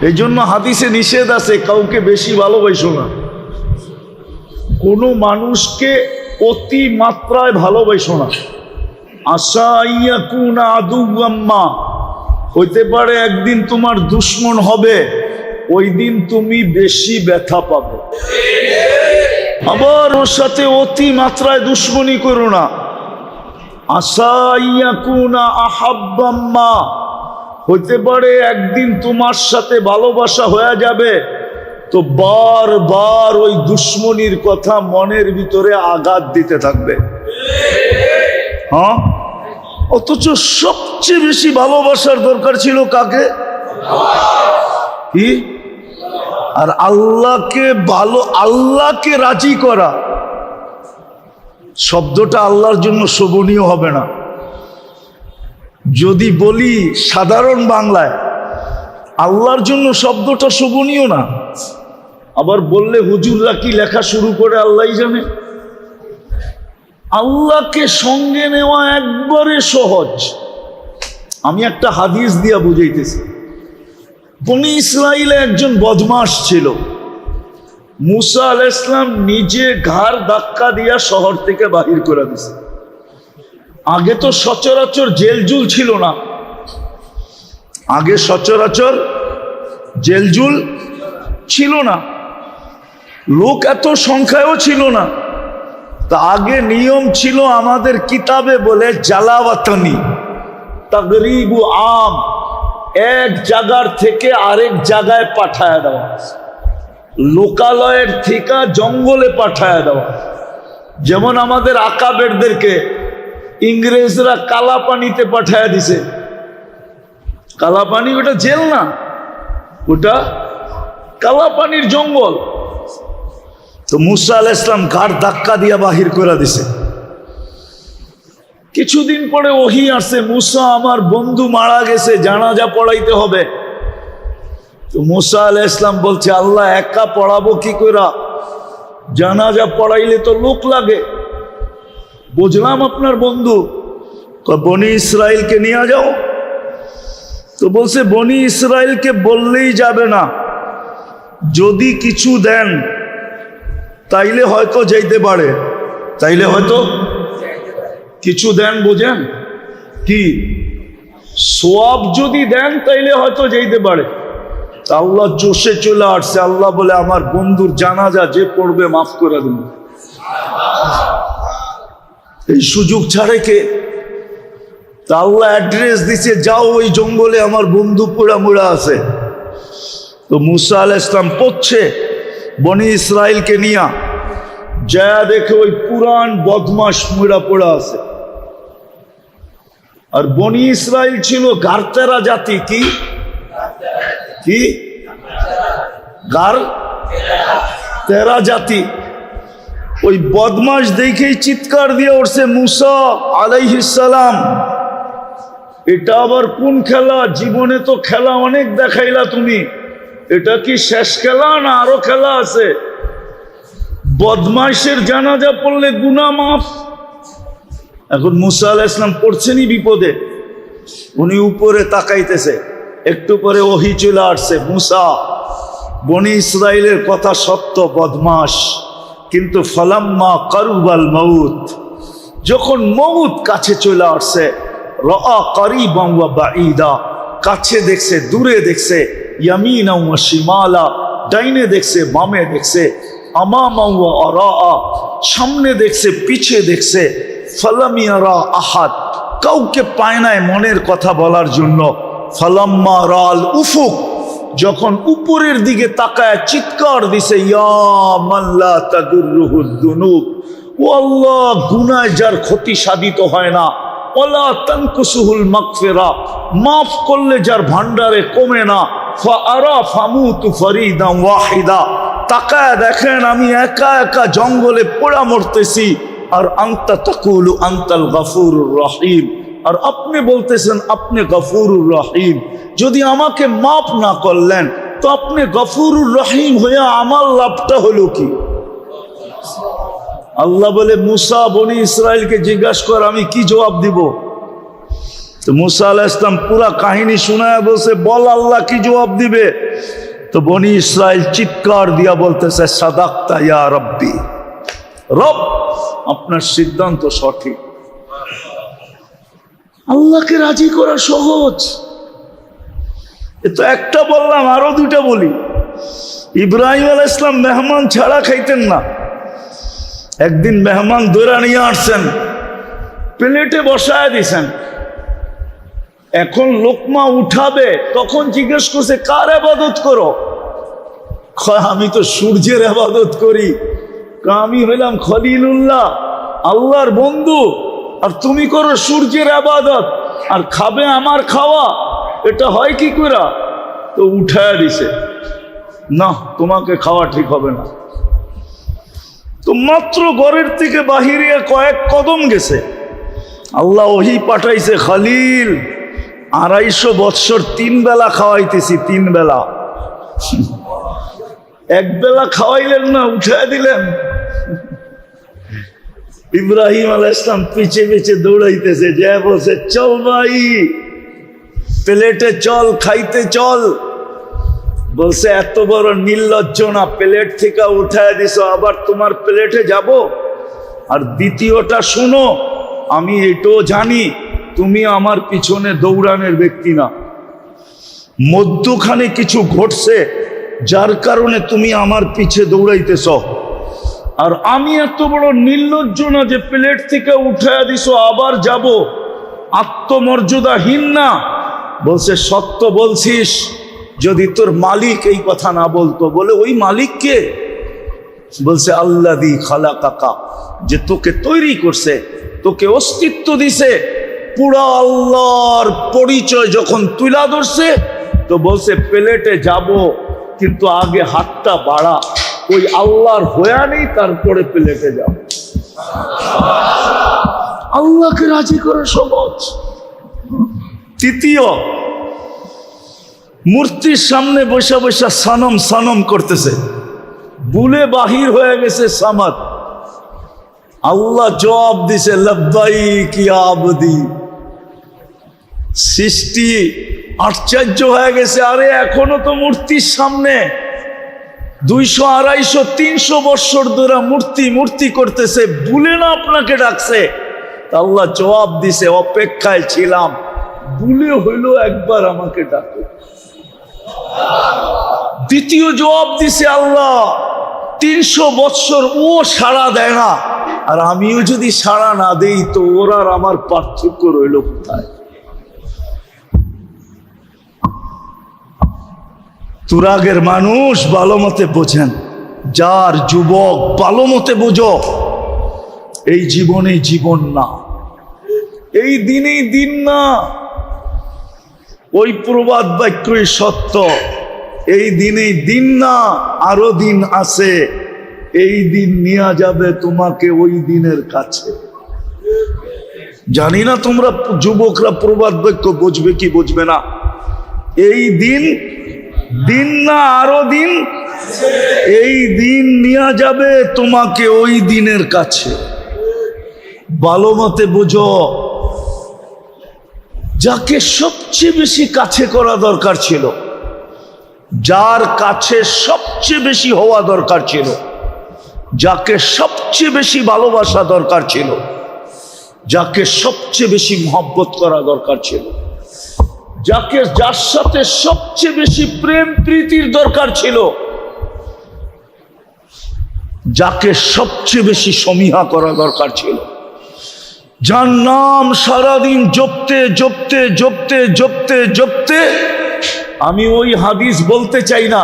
এই জন্য হাদিসে নিষেধ আছে কাউকে বেশি ভালোবাসো না, কোনো মানুষকে অতি মাত্রায় ভালোবাসো না। আশা ইয়াকুনা আদুওয়াম্মা, হইতে পারে একদিন তোমার দুশ্মন হবে, ওই দিন তুমি বেশি ব্যথা পাবে। আবার ওর সাথে অতি মাত্রায় দুশ্মনী করো না। আশা ইয়াকুনা আহাব্বাম্মা, হইতে পারে একদিন তোমার সাথে ভালোবাসা হয়ে যাবে, তো বারবার ওই দুশ্মনীর কথা মনের ভিতরে আঘাত দিতে থাকবে। হ্যাঁ, অথচ সবচেয়ে বেশি ভালোবাসার দরকার ছিল কাকে? কি? আর আল্লাহকে রাজি করা শব্দটা আল্লাহর জন্য শোভনীয় হবে না। যদি বলি সাধারণ বাংলায়, আল্লাহর জন্য শব্দটা শোভনীয় না। আবার বললে হুজুররা কি লেখা শুরু করে আল্লাহই জানে। আল্লাহকে সঙ্গে নেওয়া একবারে সহজ। আমি একটা হাদিস দিয়া বুঝাইতেছি। বনি ইসরাইলে একজন বদমাশ ছিল। মুসা আলাইহিস সালাম নিজে ঘাড় ধাক্কা দিয়া শহর থেকে বাহির করে দিয়েছে। আগে তো সচরাচর জেলজুল ছিল না, আগে সচরাচর জেলজুল ছিল না, লোক এত সংখ্যায়ও ছিল না। তা আগে নিয়ম ছিল আমাদের কিতাবে বলে জালাওয়াতানি তাগরিবু আম, এক জায়গার থেকে আরেক জায়গায় পাঠায় দেওয়া, লোকালয়ের থেকে জঙ্গলে পাঠায় দেওয়া। যেমন আমাদের আকাবেরদেরকে ইংরেজরা কালা পানিতে পাঠায় দিছে। কালা পানি ওটা জেল না, ওটা কালা পানির জঙ্গল। তো মুসা আলাইহিস সালাম ঘাড় ধাক্কা দিয়া বাহির করে দিছে। কিছুদিন পরে ওহী আসছে, মুসা আমার বন্ধু মারা গেছে, জানাজা পড়াইতে হবে। তো মুসা আলাইহিস সালাম বলছে, আল্লাহ একা পড়াবো কি কইরা? জানাজা পড়াইলে তো লোক লাগে। বুঝলাম আপনার বন্ধু, বনি ইসরাইলকে নিয়ে যাও। তো বলছে বনি ইসরাইলকে বললেই যাবে না, যদি কিছু দেন তাইলে হয়তো যাইতে পারে। তাইলে হয়তো কিছু দেন, বোঝেন কি? সোয়াব যদি দেন তাইলে হয়তো যাইতে পারে। আল্লাহ জোশে চলে আসছে। আল্লাহ বলে, আমার বন্ধুর জানাজা যে পড়বে মাফ করে দেব। এই সুযোগ ছাড়ে কে? তা আল্লাহ অ্যাড্রেস দিছে, যাও ওই জঙ্গলে আমার বন্ধু পোড়া মোড়া আছে। তো মুসা আলাইহিস সালাম পড়ছে বনি ইসরাইলকে নিয়া, যা দেখে ওই পুরান বদমাশ মোড়া পোড়া আছে। আর বনি ইসরাইল ছিল গারতেরা জাতি। কি কি? গারতেরা জাতি। ওই বদমাশ দেখেই চিৎকার দিয়ে উঠছে, মুসা আলাইহিস সালাম, এটা আবার কোন খেলা? জীবনে তো খেলা অনেক দেখাইলা তুমি, এটা কি শেষ খেলা না আরো খেলা আছে? বদমাইশের জানাজা পড়লে গুনাহ মাফ। এখন মুসা আলাইহিস সালাম পড়ছেনই বিপদে, উনি উপরে তাকাইতেছে। একটু পরে ওহী চলে আসছে, মুসা বনি ইসরাইলের কথা সত্য, বদমাশ, কিন্তু ফালাম্মা কারুবাল মাউত, যখন মউত কাছে চলে আসছে, রাআ কারিবান ওয়া বাঈদা, কাছে দেখছে দূরে দেখছে, ইয়ামিনা ওয়া শিমালা, ডাইনে দেখছে বামে দেখছে, আমামা ওয়া আরাআ, সামনে দেখছে পিছে দেখছে, ফালাম ইয়ারা আহাদ, কাউকে পায় নাই মনের কথা বলার জন্য। ফালাম্মা রাল উফুক, যখন উপরের দিকে তাকায় চিৎকার দিছে, ইয়া মান লা তাদুররুহুদ দুনুব, ও আল্লাহ, গুনাহ যার ক্ষতি সাধিত হয় না, ওয়ালা তানকুসুহুল মাগফিরা, মাফ করলে যার ভান্ডারে কমে না, ফাআরা ফামুতু ফরিদান ওয়াহিদা, তাকায় দেখেন আমি একা একা জঙ্গলে পোড়া মরতেছি, আর আনতা তাকুলু আনতাল গফুরুর রহিম, আর আপনি বলতেছেন আপনি গফুরুর রহিম। যদি আমাকে মাফ না করলেন তো আপনি গফুরুর রহিম হয়ে আমার লাভটা হলো কি? আল্লাহ বলে, মুসা বনি ইসরাইলকে জিজ্ঞাসা কর, আমি কি জবাব দিব? তো মুসা আলাইহিস সালাম পুরা কাহিনী শোনায় বলছে, বল আল্লাহ কি জবাব দিবে। তো বনি ইসরাইল চিৎকার দিয়া বলতেছে, সাদাক্তা ইয়া রব্বি, রব আপনার সিদ্ধান্ত সঠিক। আল্লাহকে রাজি করা সহজ। এ তো একটা বললাম, আরো দুইটা বলি। ইব্রাহিম আলাইহিস সালাম মেহমান ছাড়া খাইতেন না। একদিন মেহমান দৌড়া নিয়ে আসছেন, প্লেটে বসায় দিছেন। এখন লোকমা উঠাবে, তখন জিজ্ঞেস করছে, কার ইবাদত করো? আমি তো সূর্যের ইবাদত করি। আমি হইলাম খলিলুল্লাহ, আল্লাহর বন্ধু, আর তুমি করো সূর্যের ইবাদত, আর খাবে আমার খাওয়া, এটা হয় কি করে? তো উঠায় দিছে, না তোমাকে খাওয়া ঠিক হবে না। তো মাত্র ঘরের থেকে বাহিরে কয়েক কদম গেছে, আল্লাহ ওহী পাঠাইছে, খলিল 250 বৎসর 3 বেলা খাওয়াইতেছি, 3 বেলা। 1 বেলা খাওয়াইলেন না, উঠায় দিলেন। ইব্রাহিম আলাইহিস সালাম পিছে পিছে দৌড়াইতেছে, যে বলছে, চল ভাই প্লেটে চল, খাইতে চল। বলছে, এত বড় নির্লজ্জ না, প্লেট থেকে উঠায় দিছ, আবার তোমার প্লেটে যাব? আর দ্বিতীয়টা শুনো, আমি এটাও জানি তুমি আমার পিছনে দৌড়ানোর ব্যক্তি না। মধ্যখানে কিছু ঘটছে যার কারণে তুমি আমার পিছে দৌড়াইতেছ। আর আমি এত বড় নির্লজ্জ না যে প্লেট থেকে উঠায় দিছ আবার যাব, আত্মমর্যাদাহীন না। বলছে, সত্য বলছিস, যদি তোর মালিক এই কথা না বলতো। বলে, ওই মালিক কে? বলছে, আল্লাযী খালাকাকা, যে তোকে তৈরি করছে, তোকে অস্তিত্ব দিছে। পুরা আল্লাহর পরিচয় যখন তুলা ধরছে, তো বলছে, প্লেটে যাব, কিন্তু আগে হাতটা বাড়া, ওই আল্লাহর হয়া নেই, তারপরে প্লেটে যাব। আল্লাহকে রাজি করা সহজ। তৃতীয়, মূর্তির সামনে বসে বসে সানম সানম করতেছে, ভুলে বাহির হয়ে গেছে সামাদ। আল্লাহ জবাব দিছে, লব্বাইক ইয়া আবদি। সৃষ্টি আশ্চর্য হয়ে গেছে, আরে এখনো তো মূর্তির সামনে 200, 250, 300 বৎসর ধরে মূর্তি মূর্তি করতেছে, ভুলে না আপনাকে ডাকছে। আল্লাহ জবাব দিছে, অপেক্ষায় ছিলাম, ভুলে হইল একবার আমাকে ডাকো। দ্বিতীয় জবাব দিছে আল্লাহ, 300 বৎসর ও সাড়া দেয় না, আর আমিও যদি সাড়া না দেই, তো ওর আর আমার পার্থক্য রইল কোথায়? তুরাগের মানুষ ভালো মতে বোঝেন, যার যুবক ভালো মতে বোঝো, এই জীবনে জীবন না, এই দিনেই দিন না। ওই প্রবাদ বাক্যই সত্য, এই দিনেই দিন না, আরো দিন আছে। এই দিন নিয়ে যাবে তোমাকে ওই দিনের কাছে। জানি না তোমরা যুবকরা প্রবাদ বাক্য বুঝবে কি বুঝবে না। এই দিন দিন না, আরো দিন। এই দিন নিয়ে যাবে তোমাকে ওই দিনের কাছে। ভালো মতে বুঝো, যাকে সবচেয়ে বেশি কাছে করা দরকার ছিল, যার কাছে সবচেয়ে বেশি হওয়া দরকার ছিল, যাকে সবচেয়ে বেশি ভালোবাসা দরকার ছিল, যাকে সবচেয়ে বেশি মহব্বত করা দরকার ছিল, যার সাথে সবচেয়ে বেশি প্রেম প্রীতির দরকার ছিল, যাকে সবচেয়ে বেশি সমীহা করা দরকার ছিল, যার নাম সারাদিন জপতে জপতে জপতে জপতে জপতে, আমি ওই হাদিস বলতে চাই না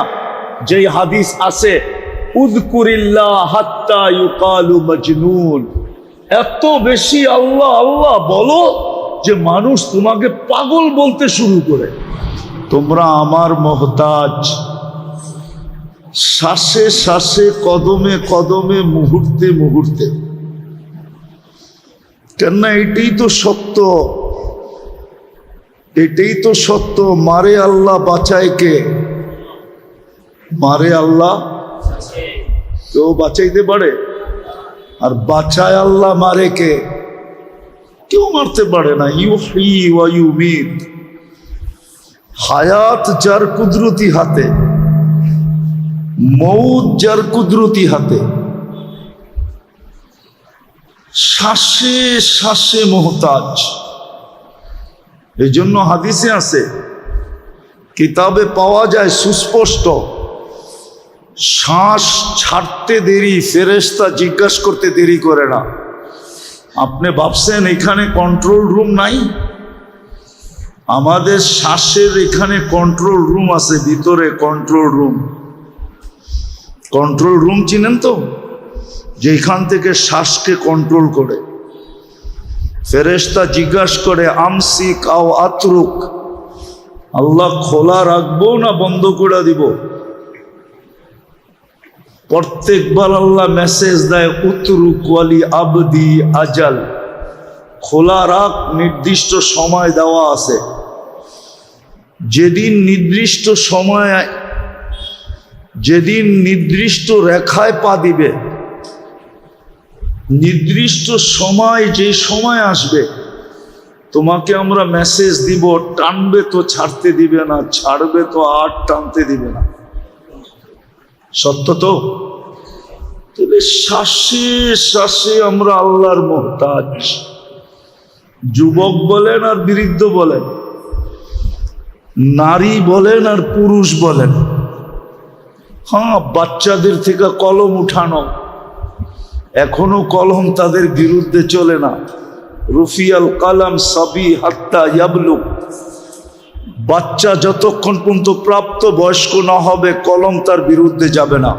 যে হাদিস আছে, উযকুরিল্লাহ হাত্তা ইউকালু মাজনুন। এত বেশি আল্লাহ আল্লাহ বলো যে মানুষ তোমাকে পাগল বলতে শুরু করে। তোমরা আমার মোহতাজ, শ্বাসে শ্বাসে, কদমে কদমে, মুহূর্তে মুহূর্তে। কেননা এটাই তো সত্য, এটাই তো সত্য। মারে আল্লাহ, বাঁচায় কে? মারে আল্লাহ, কেউ বাঁচাইতে পারে? আর বাঁচায় আল্লাহ, মারে কে? কেউ মারতে পারে না। ইউহয়ী ওয়া ইউমীত, হায়াত যার কুদরতি হাতে, মৌত যার কুদরতি হাতে। শ্বাসে শ্বাসে মোহতাজ। এই জন্য হাদিসে আছে, কিতাবে পাওয়া যায় সুস্পষ্ট, শ্বাস ছাড়তে দেরি ফেরেশতা জিজ্ঞাসা করতে দেরি করে না। আপনি ভাবছেন এখানে কন্ট্রোল রুম নাই? আমাদের শ্বাসের এখানে কন্ট্রোল রুম আছে, ভিতরে কন্ট্রোল রুম। কন্ট্রোল রুম চিনেন তো, যেখান থেকে শ্বাসকে কন্ট্রোল করে। ফেরেশতা জিজ্ঞাসা করে আমসিক আও আতরুক, আল্লাহ খোলা রাখবো না বন্ধ করে দিব? প্রত্যেকবার আল্লাহ মেসেজ দেয় উতরুক ওয়ালি আবদি আজাল, খোলা রাখ, নির্দিষ্ট সময় দেওয়া আছে। যেদিন নির্দিষ্ট সময়, যেদিন নির্দিষ্ট রেখায় পা দিবে, নির্দিষ্ট সময় যে সময় আসবে, তোমাকে আমরা মেসেজ দিব, টানবে তো ছাড়তে দিবে না, ছাড়বে তো আর টানতে দিবে না। সত্য তো? তবে শ্বাসে শ্বাসে আমরা আল্লাহর মুহতাজ। যুবক বলেন আর বৃদ্ধ বলেন, নারী বলেন আর পুরুষ বলেন, হ্যাঁ, বাচ্চাদের থেকে কলম উঠানো, এখনো কলম তাদের বিরুদ্ধে চলে না। রুফিয়াল কালাম সাবি হাত্তা ইয়াবলুগ, বাচ্চা যতক্ষণ পর্যন্ত প্রাপ্ত বয়স্ক না হবে কলম তার বিরুদ্ধে যাবে না।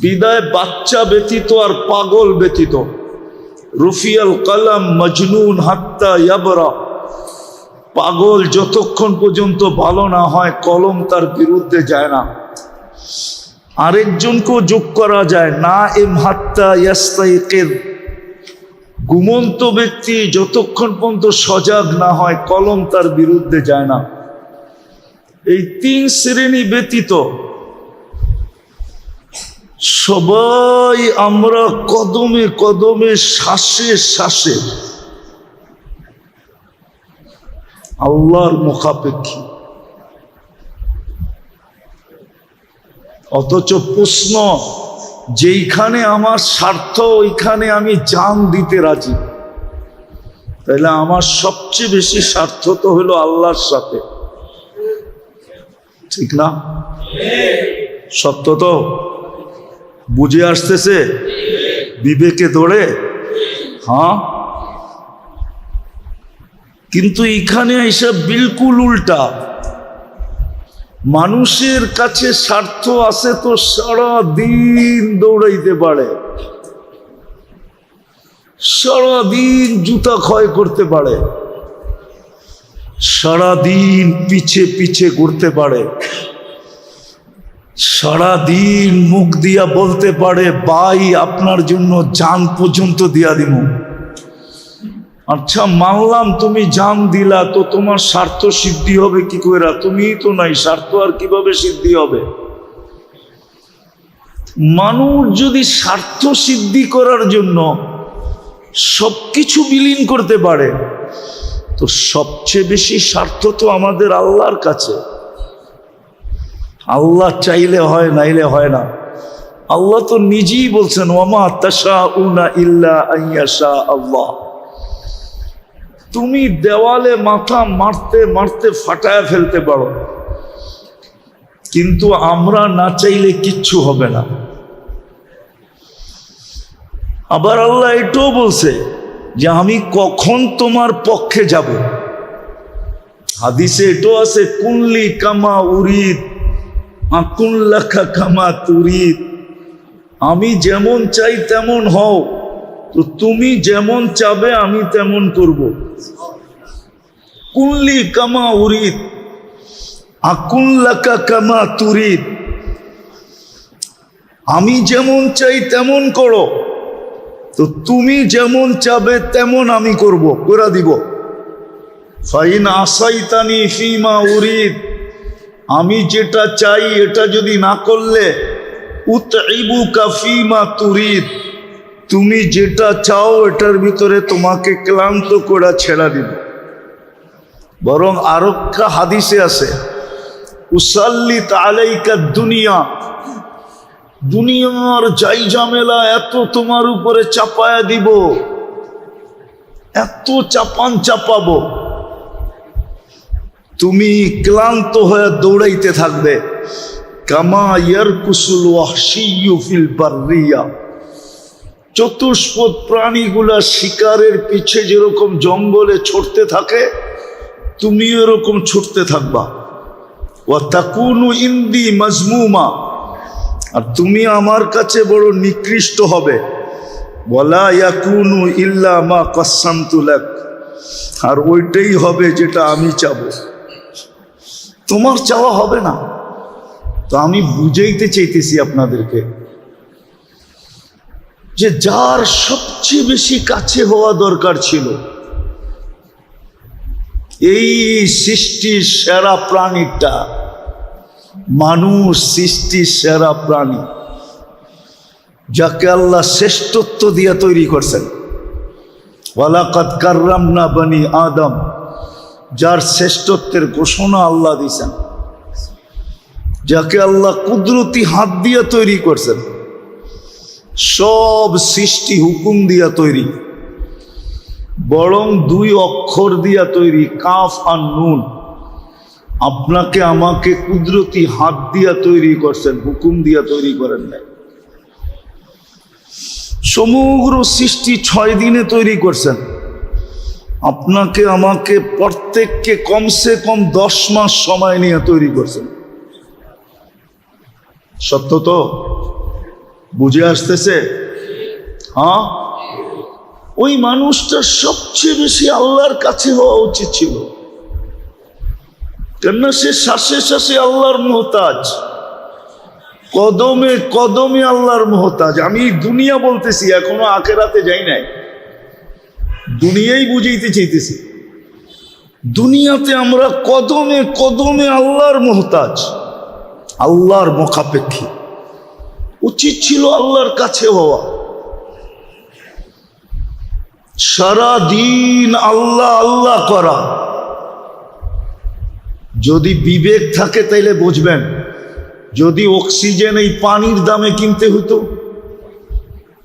বিদায় বাচ্চা ব্যতীত আর পাগল ব্যতীত, রুফিয়াল কালাম মজনুন হাত্তা ইয়াবরা, পাগল যতক্ষণ পর্যন্ত ভালো না হয় কলম তার বিরুদ্ধে যায় না। আরেকজনকেও যোগ করা যায়, না এম হাত্তা ইয়াস্তাইকিদ, ঘুমন্ত ব্যক্তি যতক্ষণ পর্যন্ত সজাগ না হয় কলম তার বিরুদ্ধে যায় না। এই তিন শ্রেণী ব্যতীত সবাই আমরা কদমে কদমে শ্বাসে শ্বাসে আল্লাহর মুখাপেক্ষী। অথচ প্রশ্ন, যেইখানে আমার স্বার্থ ওইখানে আমি জান দিতে রাজি, তাহলে আমার সবচেয়ে বেশি স্বার্থ তো হলো আল্লাহর সাথে, ঠিক না? সত্য তো? বুঝে আসতেছে বিবেকে ধরে? হ্যাঁ। কিন্তু এখানে এসব বিলকুল উল্টা। মানুষের কাছে স্বার্থ আছে তো সারা দিন দৌড়াইতে পারে, সারা দিন জুতা ক্ষয় করতে পারে, সারা দিন পিছে পিছে ঘুরতে পারে, সারা দিন মুখ দিয়া বলতে পারে ভাই আপনার জন্য জান পর্যন্ত দিয়া দিব। আচ্ছা মানলাম তুমি জান দিলা, তো তোমার স্বার্থ সিদ্ধি হবে কি করে? তুমিই তো নাই, স্বার্থ আর কিভাবে সিদ্ধি হবে? মানুষ যদি স্বার্থ সিদ্ধি করার জন্য সবকিছু বিলীন করতে পারে, তো সবচেয়ে বেশি স্বার্থ তো আমাদের আল্লাহর কাছে। আল্লাহ চাইলে হয়, নাইলে হয় না। আল্লাহ তো নিজেই বলছেন ওয়ামা তাশাউনা ইল্লা আইয়াশা আল্লাহ। তুমি দেওয়ালে মাথা মারতে মারতে ফাটায় ফেলতে পারো, কিন্তু আমরা না চাইলে কিচ্ছু হবে না। আবার আল্লাহ এটাও বলছে যে আমি কখন তোমার পক্ষে যাব। হাদিসে এটাও আছে কুল্লি কামা উরিদ আকুল্লাখা কামা তুরিদ, আমি যেমন চাই তেমন হও, তো তুমি যেমন চাবে আমি তেমন করব। কুল্লি কামা উরিদ আকুল্লাকা কামা তুরিদ, আমি যেমন চাই তেমন করো, তো তুমি যেমন চাবে তেমন আমি করব, করে দিব। ফাইন আসাইতানি ফিমা উরিদ, আমি যেটা চাই এটা যদি না করলে উতইবুকা ফিমা তুরিদ, তুমি যেটা চাও এটার ভিতরে তোমাকে ক্লান্ত করে ছেড়া দিব। বরং আরেকটা হাদিসে আছে, উসাল্লিত আলাইকা দুনিয়া, দুনিয়ার যাই ঝামেলা এত তোমার উপরে চাপায়া দিব, এত চাপাবো, তুমি ক্লান্ত হয়ে দৌড়াইতে থাকবে। কামা ইয়ারকুসুল ওয়াহশিয়্যু ফিল বাররিয়া, চতুষ্পদ প্রাণীগুলা শিকারের পিছে যেরকম জঙ্গলে ছুটতে থাকে, তুমি এরকম ছুটতে থাকবা। ওয়া তাকুনু ইনদি মাজমুমা, আর তুমি আমার কাছে বড় নিকৃষ্ট হবে। ওয়ালা ইয়াকুনু ইল্লা মা কাসসামতু লাক, আর ওইটাই হবে যেটা আমি চাবো, তোমার চাওয়া হবে না। তো আমি বুঝাইতে চাইতেছি আপনাদেরকে যে যার সবচেয়ে বেশি কাছে হওয়া দরকার ছিল, এই সৃষ্টির সেরা প্রাণীটা, মানুষ সৃষ্টির সেরা প্রাণী, যাকে আল্লাহ শ্রেষ্ঠত্ব দিয়ে তৈরি করছেন। ওয়ালাকাদ কাররামনা বনি আদম, যার শ্রেষ্ঠত্বের ঘোষণা আল্লাহ দিয়েছেন, যাকে আল্লাহ কুদরতি হাত দিয়ে তৈরি করছেন। সব সৃষ্টি হুকুম দিয়া তৈরি, বরং দুই অক্ষর দিয়া তৈরি, কাফ আর নুন। আপনাকে আমাকে কুদরতি হাত দিয়া তৈরি করছেন, হুকুম দিয়া তৈরি করেন নাই। সমগ্র সৃষ্টি 6 দিনে তৈরি করছেন, আপনাকে আমাকে প্রত্যেককে কমসে কম 10 মাস সময় নিয়ে তৈরি করছেন। সত্য তো? বুঝে আসতেছে? হ্যাঁ, ওই মানুষটা সবচেয়ে বেশি আল্লাহর কাছে হওয়া উচিত ছিল, কেননা সে শ্বাসে শ্বাসে আল্লাহর মুহতাজ, কদমে কদমে আল্লাহর মুহতাজ। আমি দুনিয়া বলতেছি, এখনো আখিরাতে যাই নাই, দুনিয়াই বুঝাইতে চাইতেছি। দুনিয়াতে আমরা কদমে কদমে আল্লাহর মুহতাজ, আল্লাহর মুখাপেক্ষী। উচিত ছিল আল্লাহর কাছে হওয়া, সারা দিন আল্লাহ আল্লাহ করা। যদি বিবেক থাকে তাইলে বুঝবেন, যদি অক্সিজেন এই পানির দামে কিনতে হতো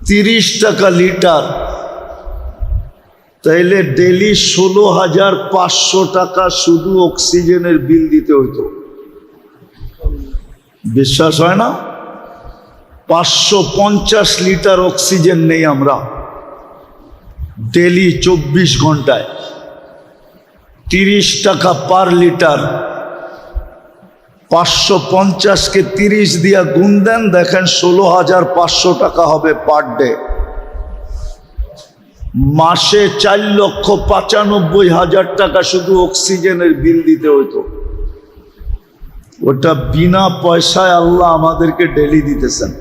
30 টাকা লিটার, তাইলে ডেলি 16,500 টাকা শুধু অক্সিজেনের বিল দিতে হতো। বিশ্বাস হয় না? 550 লিটার অক্সিজেন নেই আমরা ডেলি 24 ঘন্টায়, 30 টাকা পার লিটার। 550-কে 30 দিয়া গুণ দেন, দেখেন 16,500 টাকা হবে পার ডে। মাসে 4,95,000 টাকা শুধু অক্সিজেনের বিল দিতে হইতো। ওটা বিনা পয়সায় আল্লাহ আমাদেরকে ডেলি দিতেছেন।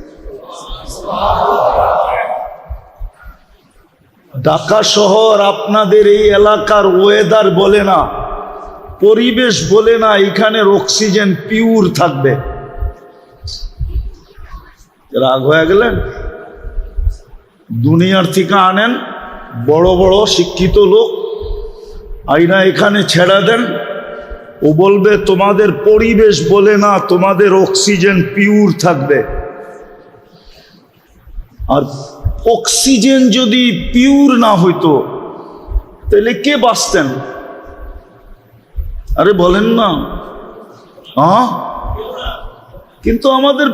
ঢাকা শহর, আপনাদের এই এলাকার ওয়েদার বলে না, পরিবেশ বলে না এখানের অক্সিজেন পিওর থাকবে। রাগ হয়ে গেলেন? দুনিয়ার থেকে আনেন বড় বড় শিক্ষিত লোক, আইনা এখানে ছেড়া দেন, ও বলবে তোমাদের পরিবেশ বলে না, তোমাদের অক্সিজেন পিওর থাকবে। আর অক্সিজেন যদি পিওর না হইতো তাহলে কে বাঁচতেন? আরে বলেন না। হ্যাঁ, কিন্তু আমাদের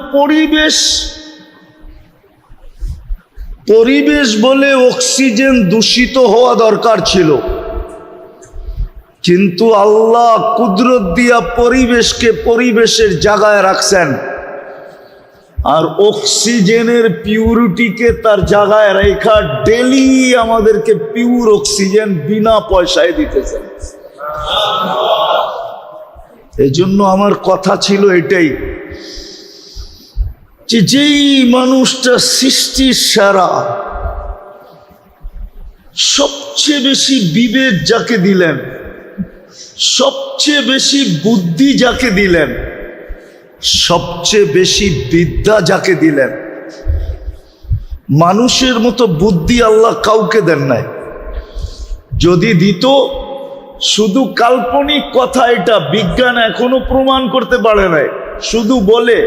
পরিবেশ বলে অক্সিজেন দূষিত হওয়া দরকার ছিল, কিন্তু আল্লাহ কুদরত দিয়া পরিবেশকে পরিবেশের জায়গায় রাখছেন, আর অক্সিজেনের পিউরিটিকে তার জায়গায় রেখা ডেলি আমাদেরকে পিওর অক্সিজেন বিনা পয়সায় দিতেছেন। এই জন্য আমার কথা ছিল এটাই, যে যেই মানুষটা সৃষ্টির সেরা, সবচেয়ে বেশি বিবেক যাকে দিলেন, সবচেয়ে বেশি বুদ্ধি যাকে দিলেন, সবচেয়ে বেশি বিদ্যা যাকে দিলেন, মানুষের মতো বুদ্ধি আল্লাহ কাউকে দেন নাই। যদি দিত, শুধু কাল্পনিক কথা, এটা বিজ্ঞান এখনো প্রমাণ করতে পারে নাই, শুধু বলে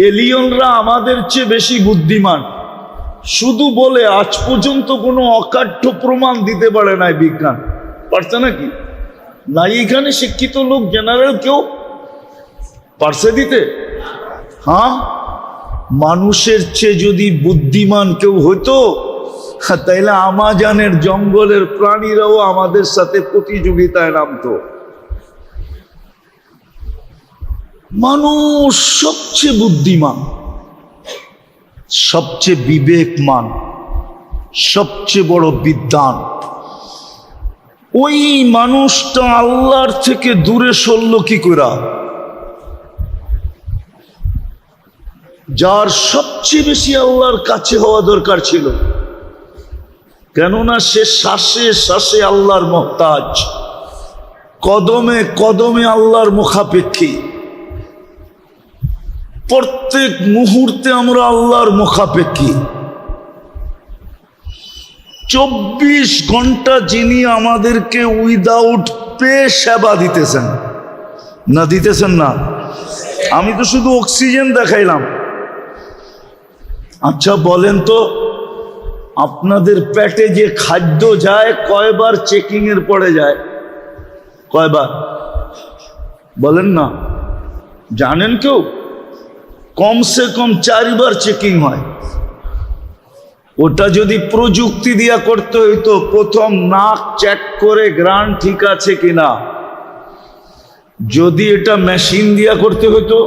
এলিয়নরা আমাদের চেয়ে বেশি বুদ্ধিমান, শুধু বলে। আজ পর্যন্ত কোনো অকাঠ্য প্রমাণ দিতে পারে নাই বিজ্ঞান। পারছে নাকি? নাই এখানে শিক্ষিত লোক জেনারেল কেউ পারছে দিতে? হ্যাঁ, মানুষের চেয়ে যদি বুদ্ধিমান কেউ হইতো, তাইলে আমাজনের জঙ্গলের প্রাণীরাও আমাদের সাথে প্রতিযোগিতায় নামতো। মানুষ সবচেয়ে বুদ্ধিমান, সবচেয়ে বিবেকমান, সবচেয়ে বড় বিদ্বান। ওই মানুষটা আল্লাহর থেকে দূরে সরল কি করে? যার সবচেয়ে বেশি আল্লাহর কাছে হওয়া দরকার ছিল, কেননা সে শ্বাসে শ্বাসে আল্লাহর মুহতাজ, কদমে কদমে আল্লাহর মুখাপেক্ষী। প্রত্যেক মুহূর্তে আমরা আল্লাহর মুখাপেক্ষী। 24 ঘন্টা যিনি আমাদেরকে উইদাউট পে সেবা দিতেছেন, না দিতেছেন না? আমি তো শুধু অক্সিজেন দেখাইলাম। আচ্ছা বলেন তো, আপনাদের পেটে যে খাদ্য যায় কয়বার চেকিং এর পরে যায়? কয়বার বলেন না? জানেন কেউ? কমসে কম 4 বার চেকিং হয়। ওটা যদি প্রযুক্তি দিয়া করতে হইতো, প্রথম নাক চেক করে গ্রান ঠিক আছে কিনা। যদি এটা মেশিন দিয়া করতে হইতো,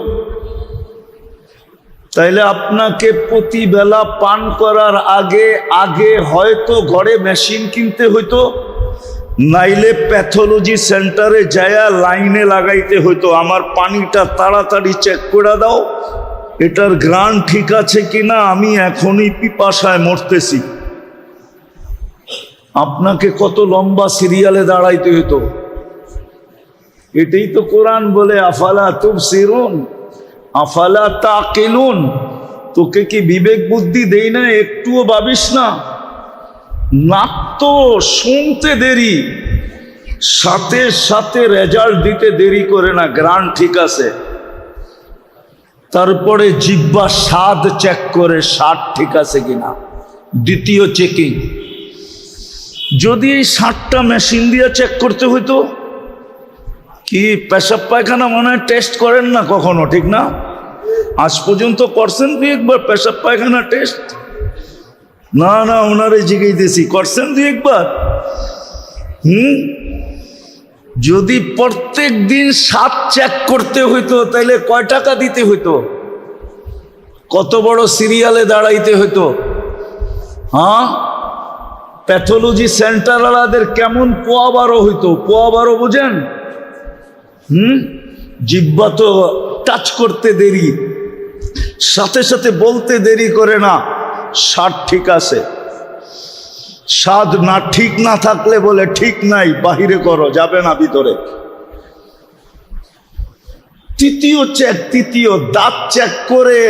তাইলে আপনাকে প্রতি বেলা পান করার আগে আগে হয়তো ঘরে মেশিন কিনতে হইতো, নাইলে প্যাথোলজি সেন্টারে যায়া লাইনে লাগাইতে হইতো। আমার পানিটা তাড়াতাড়ি চেক করে দাও, এটার গ্রান ঠিক আছে কিনা, আমি এখনই পিপাসায় মরতেছি। আপনাকে কত লম্বা সিরিয়ালে দাঁড়াইতে হতো। এটাই তো কোরআন বলে আফালা তুবসিরুন আফালা তাকিলুন। তোকে কি বিবেক বুদ্ধি দেই না? একটুও ভাবিস না? নাক তো শুনতে দেরি, সাথে সাথে রেজাল্ট দিতে দেরি করে না, গ্রান ঠিক আছে। তারপরে জিহ্বা স্বাদ চেক করে, স্বাদ ঠিক আছে কিনা, দ্বিতীয় চেকিং। যদি এই 60টা মেশিন দিয়ে চেক করতে হইতো, কি পেশাব পায়খানা মনে হয় টেস্ট করেন না কখনো, ঠিক না? আজ পর্যন্ত করছেন দুই একবার পেশাব পায়খানা টেস্ট? না না, ওনারে জিজ্ঞেস করছেন দুই একবার? যদি প্রত্যেক দিন 7 চেক করতে হইতো, তাহলে কয় টাকা দিতে হইতো? কত বড় সিরিয়ালে দাঁড়াইতে হইতো? হ্যাঁ, প্যাথোলজি সেন্টারওয়ালাদের কেমন পোয়া বারো হইতো? পোয়া বারো বুঝেন? জিহ্বা তো টাচ করতে দেরি, সাথে সাথে বলতে দেরি করে না স্বাদ ঠিক আছে। স্বাদ না ঠিক না থাকলে বলে ঠিক নাই, বাহিরে করো, যাবে না ভিতরে। তৃতীয় দাঁত চেক করে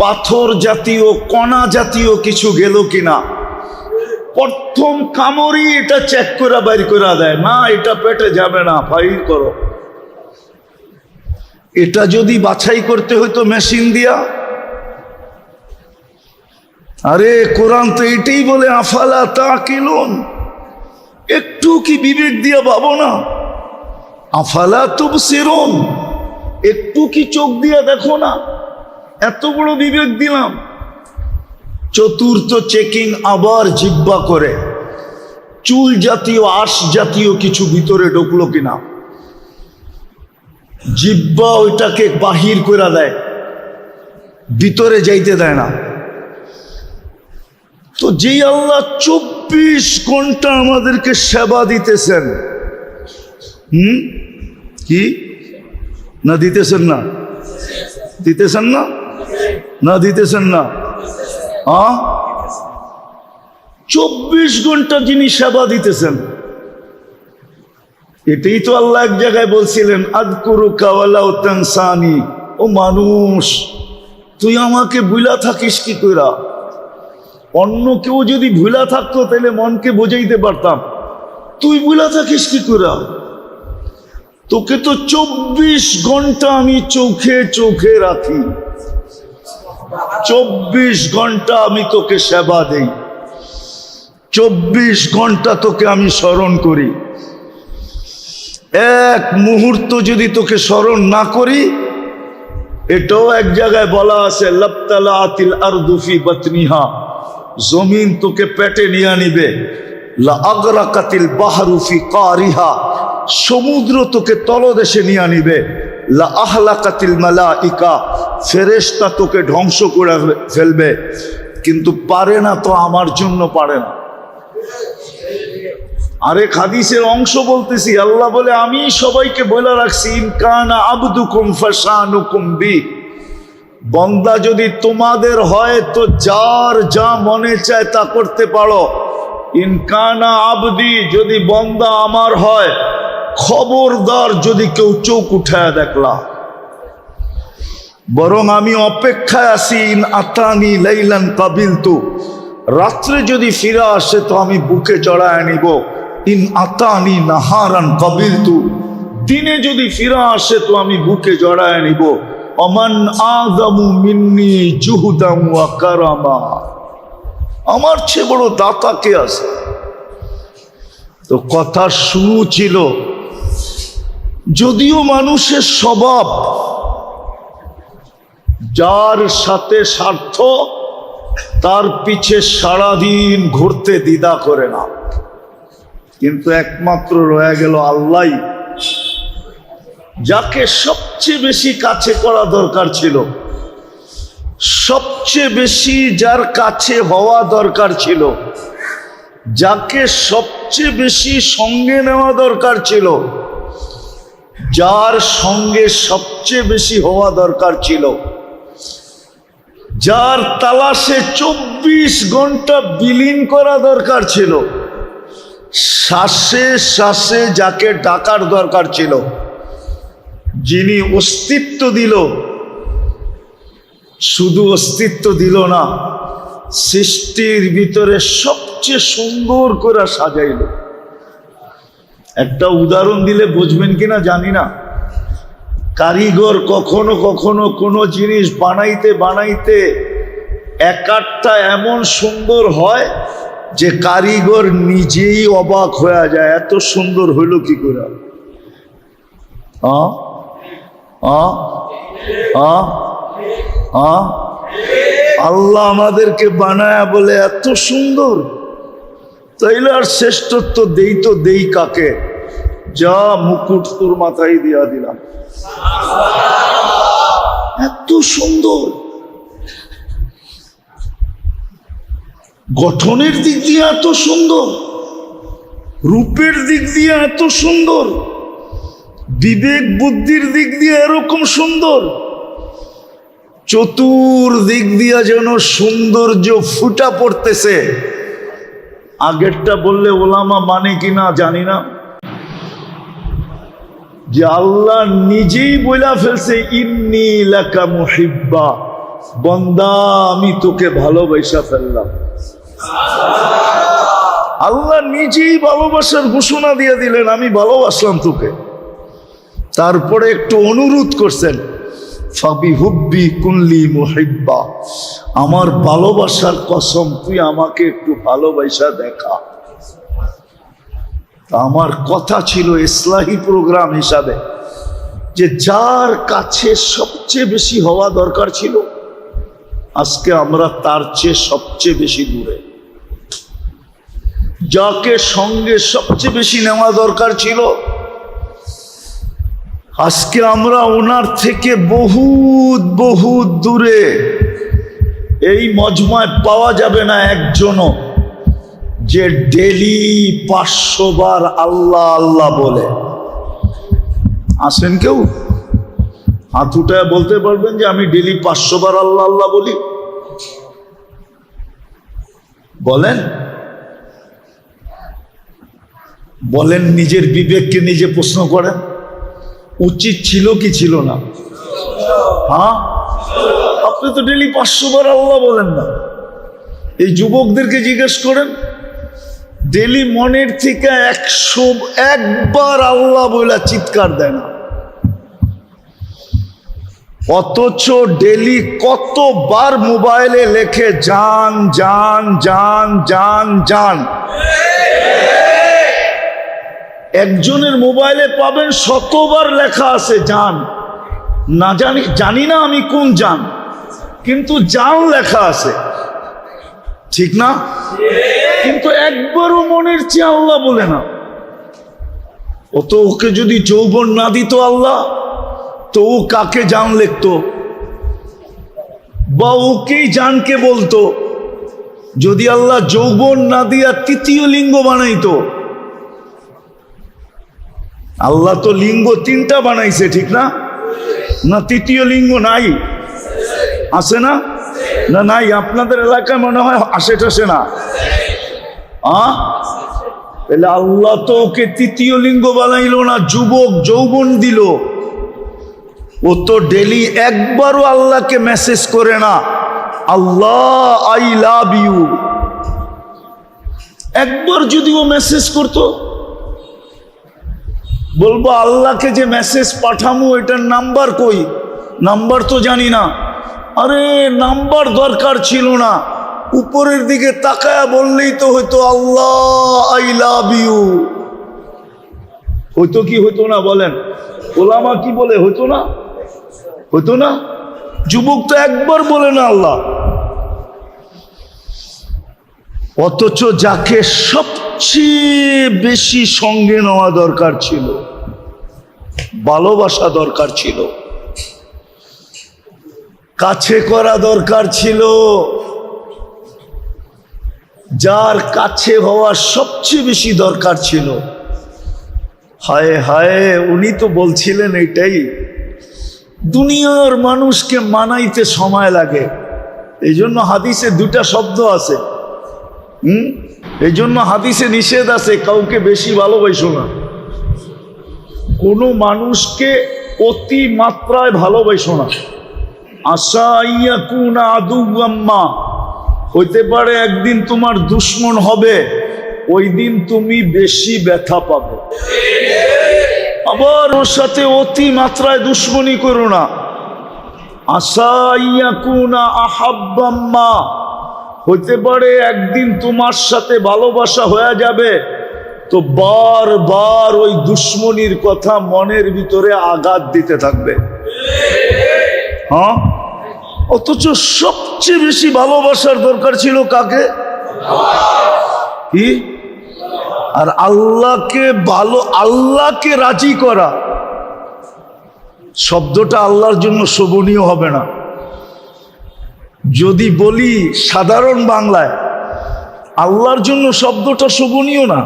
পাথর জাতীয় কণা জাতীয় কিছু গেল কিনা। প্রথম কামড়ই এটা চেক করে বাইর করে দেয়, না এটা পেটে যাবে না, বাহির করো। এটা যদি বাছাই করতে হইতো মেশিন দিয়া, আরে কোরআন তো এটাই বলে আফালা তাকিলুন। একটু কি বিবেক দিয়া ভাবো না? আফালা তুবসিরুন, একটু কি চোখ দিয়া দেখো না? এত বড় বিবেক দিলাম। চতুর্থ চেকিং আবার জিহ্বা করে, চুল জাতীয় আঁশ জাতীয় কিছু ভিতরে ঢুকলো কিনা। জিহ্বা ওইটাকে বাহির করে দেয়, ভিতরে যাইতে দেয় না। তো যেই আল্লাহ 24 ঘন্টা আমাদেরকে সেবা দিতেছেন, কি না দিতেছেন না? দিতেছেন না? না দিতেছেন না? 24 ঘন্টা যিনি সেবা দিতেছেন, এটাই তো আল্লাহ এক জায়গায় বলছিলেন আযকুরুকা ওয়ালা তানসানি। ও মানুষ, তুই আমাকে বুইলা থাকিস কি কইরা? অন্য কেউ যদি ভুলা থাকতো তাহলে মনকে বোঝাইতে পারতাম, তুই ভুলা থাকিস কি করে? তোকে তো 24 ঘন্টা আমি চোখে চোখে রাখি, 24 ঘন্টা আমি তোকে সেবা দেই, 24 ঘন্টা তোকে আমি স্মরণ করি। এক মুহূর্ত যদি তোকে স্মরণ না করি, এটাও এক জায়গায় বলা আছে, লাবতালাতিল আরদু ফি বাতনিহা, জমিন তোকে পেটে নিয়ে নিবে, লা আগরাকাতিল বাহরু ফি কারিহা, সমুদ্র তোকে তলদেশে নিয়ে নিবে, লা আহলাকাতিল মালাইকা, ফেরেশতা তোকে ধ্বংস করে ফেলবে, কিন্তু পারে না তো, আমার জন্য পারে না। আরেক হাদিসের অংশ বলতেছি, আল্লাহ বলে আমি সবাইকে বলে রাখছি, ইনকানা আবদুকুম ফাশানুকুম বি, বান্দা যদি তোমাদের হয় তো যার যা মনে চায় তা করতে পারো। ইনকানা আবদি, যদি বান্দা আমার হয়, খবরদার যদি কেউ চোখ উঠায় দেখলা, বরং আমি অপেক্ষায় আছি, ইন আতানি লাইলান কাবিলতু, রাত্রে যদি ফিরে আসে তো আমি বুকে জড়ায় নিব, ইন আতানি নাহারান কাবিলতু, দিনে যদি ফিরে আসে তো আমি বুকে জড়ায় নিব। অমান আযামু মিন্নি জুহদাম ওয়া কারামা, আমার চেয়ে বড় দাতা কে আছে? তো কথা শুরু ছিল, যদিও মানুষের স্বভাব যার সাথে স্বার্থ তার পিছে সারাদিন ঘুরতে দ্বিধা করে না, কিন্তু একমাত্র রয়ে গেল আল্লাহ, যাকে সবচেয়ে বেশি কাছে করা দরকার ছিল, সবচেয়ে বেশি যার কাছে হওয়া দরকার ছিল, যাকে সবচেয়ে বেশি সঙ্গে নেওয়া দরকার ছিল, যার সঙ্গে সবচেয়ে বেশি হওয়া দরকার ছিল, যার তালাশে 24 ঘন্টা বিলীন করা দরকার ছিল, শ্বাসে শ্বাসে যাকে ডাকার দরকার ছিল, যিনি অস্তিত্ব দিল, শুধু অস্তিত্ব দিল না, সৃষ্টির ভিতরে সবচেয়ে সুন্দর করে সাজাইল। একটা উদাহরণ দিলে বুঝবেন কিনা জানি না। কারিগর কখনো কখনো কোনো জিনিস বানাইতে বানাইতে একটা এমন সুন্দর হয় যে কারিগর নিজেই অবাক হয়ে যায়, এত সুন্দর হইল কি করে। আল্লাহ আমাদেরকে বানায়া বলে এত সুন্দর, তাইলে আর শ্রেষ্ঠত্ব দেই তো দেই কাকে? যা মুকুট তোর মাথায় দিয়া দিলাম, এত সুন্দর গঠনের দিক দিয়ে এত সুন্দর, রূপের দিক দিয়ে এত সুন্দর, বিবেক বুদ্ধির দিক দিয়ে এরকম সুন্দর, চতুর্দিক দিয়া যেন সৌন্দর্য ফুটা পড়তেছে। আগেরটা বললে ওলামা মানে কিনা জানি না, যে আল্লাহ নিজেই বইলা ফেলছে, ইন্নী লাকা মুহিব্বা, বান্দা আমি তোকে ভালোবাসা ফেললাম। আল্লাহ নিজেই ভালোবাসার ঘোষণা দিয়ে দিলেন, আমি ভালোবাসলাম তোকে। তারপরে একটু অনুরোধ করছেন, ফাবিহুব্বি কুনলি মুহিব্বা, আমার ভালোবাসার কসম তুই আমাকে একটু ভালোবাসা দেখা। আমার কথা ছিল ইসলাহি প্রোগ্রাম হিসাবে, যে যার কাছে সবচেয়ে বেশি হওয়া দরকার ছিল, আজকে আমরা তার চেয়ে সবচেয়ে বেশি দূরে। যাকে সঙ্গে সবচেয়ে বেশি নেওয়া দরকার ছিল, আজকে আমরা ওনার থেকে বহুত বহুত দূরে। এই মজমায় পাওয়া যাবে না একজনও যে ডেলি 500 বার আল্লাহ আল্লাহ বলে। আসেন কেউ? হাত উঠায় বলতে পারবেন যে আমি ডেলি 500 বার আল্লাহ আল্লাহ বলি? বলেন বলেন, নিজের বিবেককে নিজে প্রশ্ন করেন, উচিত ছিল কি ছিল না? হ্যাঁ, আপনি তো ডেলি 500 বার আল্লাহ বলেন না, এই যুবকদেরকে জিজ্ঞেস করেন, ডেলি মনের থেকে 101বার আল্লাহ বলে চিৎকার দেয় না, অথচ ডেলি কতবার মোবাইলে লেখে জান জান জান জান জান। একজনের মোবাইলে পাবেন শতবার লেখা আছে জান, না জানি না আমি কোন জান, কিন্তু জান লেখা আছে, ঠিক না? কিন্তু একবারও মনের চেয়ে আল্লাহ বলে না। ও তো ওকে যদি যৌবন না দিত আল্লাহ, তো ও কাকে জান লিখতো, বা ওকেই জানকে বলতো? যদি আল্লাহ যৌবন না দিয়া তৃতীয় লিঙ্গ বানাইতো, আল্লাহ তো লিঙ্গ 3টা বানাইছে, ঠিক না? না তৃতীয় লিঙ্গ নাই? আছে না? না নাই? আপনাদের এলাকায় মনে হয় আসে না? তাহলে আল্লাহ তো ওকে তৃতীয় লিঙ্গ বানাইলো না, যুবক যৌবন দিল। ও তো ডেলি একবারও আল্লাহকে মেসেজ করে না, আল্লাহ আই লাভ ইউ। একবার যদি ও মেসেজ করতো, বলবো আল্লাহকে যে মেসেজ পাঠামো এটার নাম্বার কই? নাম্বার তো জানি না। আরে নাম্বার দরকার ছিল না, উপরের দিকে তাকায়া বললেই তো হয়তো আল্লাহ আই লাভ ইউ। হইতো কি হইতো না বলেন? ওলামা কি বলে? হইতো না? হইতো না? যুবক তো একবার বলে না আল্লাহ। অথচ যাকে সবচেয়ে বেশি সঙ্গে নেওয়া দরকার ছিল, ভালোবাসা দরকার ছিল, কাছে করা দরকার ছিল, যার কাছে হওয়া সবচেয়ে বেশি দরকার ছিল, হায় হায় উনি তো বলছিলেন এটাই, দুনিয়ার মানুষকে মানাইতে সময় লাগে। এই জন্য হাদিসে 2টা শব্দ আছে। এই জন্য হাদিসে নিষেধ আছে, কাউকে বেশি ভালোবাসো না। কোনো মানুষকে অতি মাত্রায় ভালোবাসো না। আশা ইয়াকুনা আদুওয়াম্মা, হইতে পারে একদিন তোমার দুশ্মন হবে, ওই দিন তুমি বেশি ব্যথা পাবে। আবার ওর সাথে অতি মাত্রায় দুশ্মনী করো না। আশা ইয়াকুনা আহাব্বাম্মা, হইতে পারে একদিন তোমার সাথে ভালোবাসা হয়ে যাবে, তো বারবার ওই দুশ্মনীর কথা মনের ভিতরে আঘাত দিতে থাকবে। হ্যাঁ, অথচ সবচেয়ে বেশি ভালোবাসার দরকার ছিল কাকে? কি? আর আল্লাহকে রাজি করা শব্দটা আল্লাহর জন্য শোভনীয় হবে না। যদি বলি সাধারণ বাংলায়, আল্লাহর জন্য শব্দটা শোভনীয় না।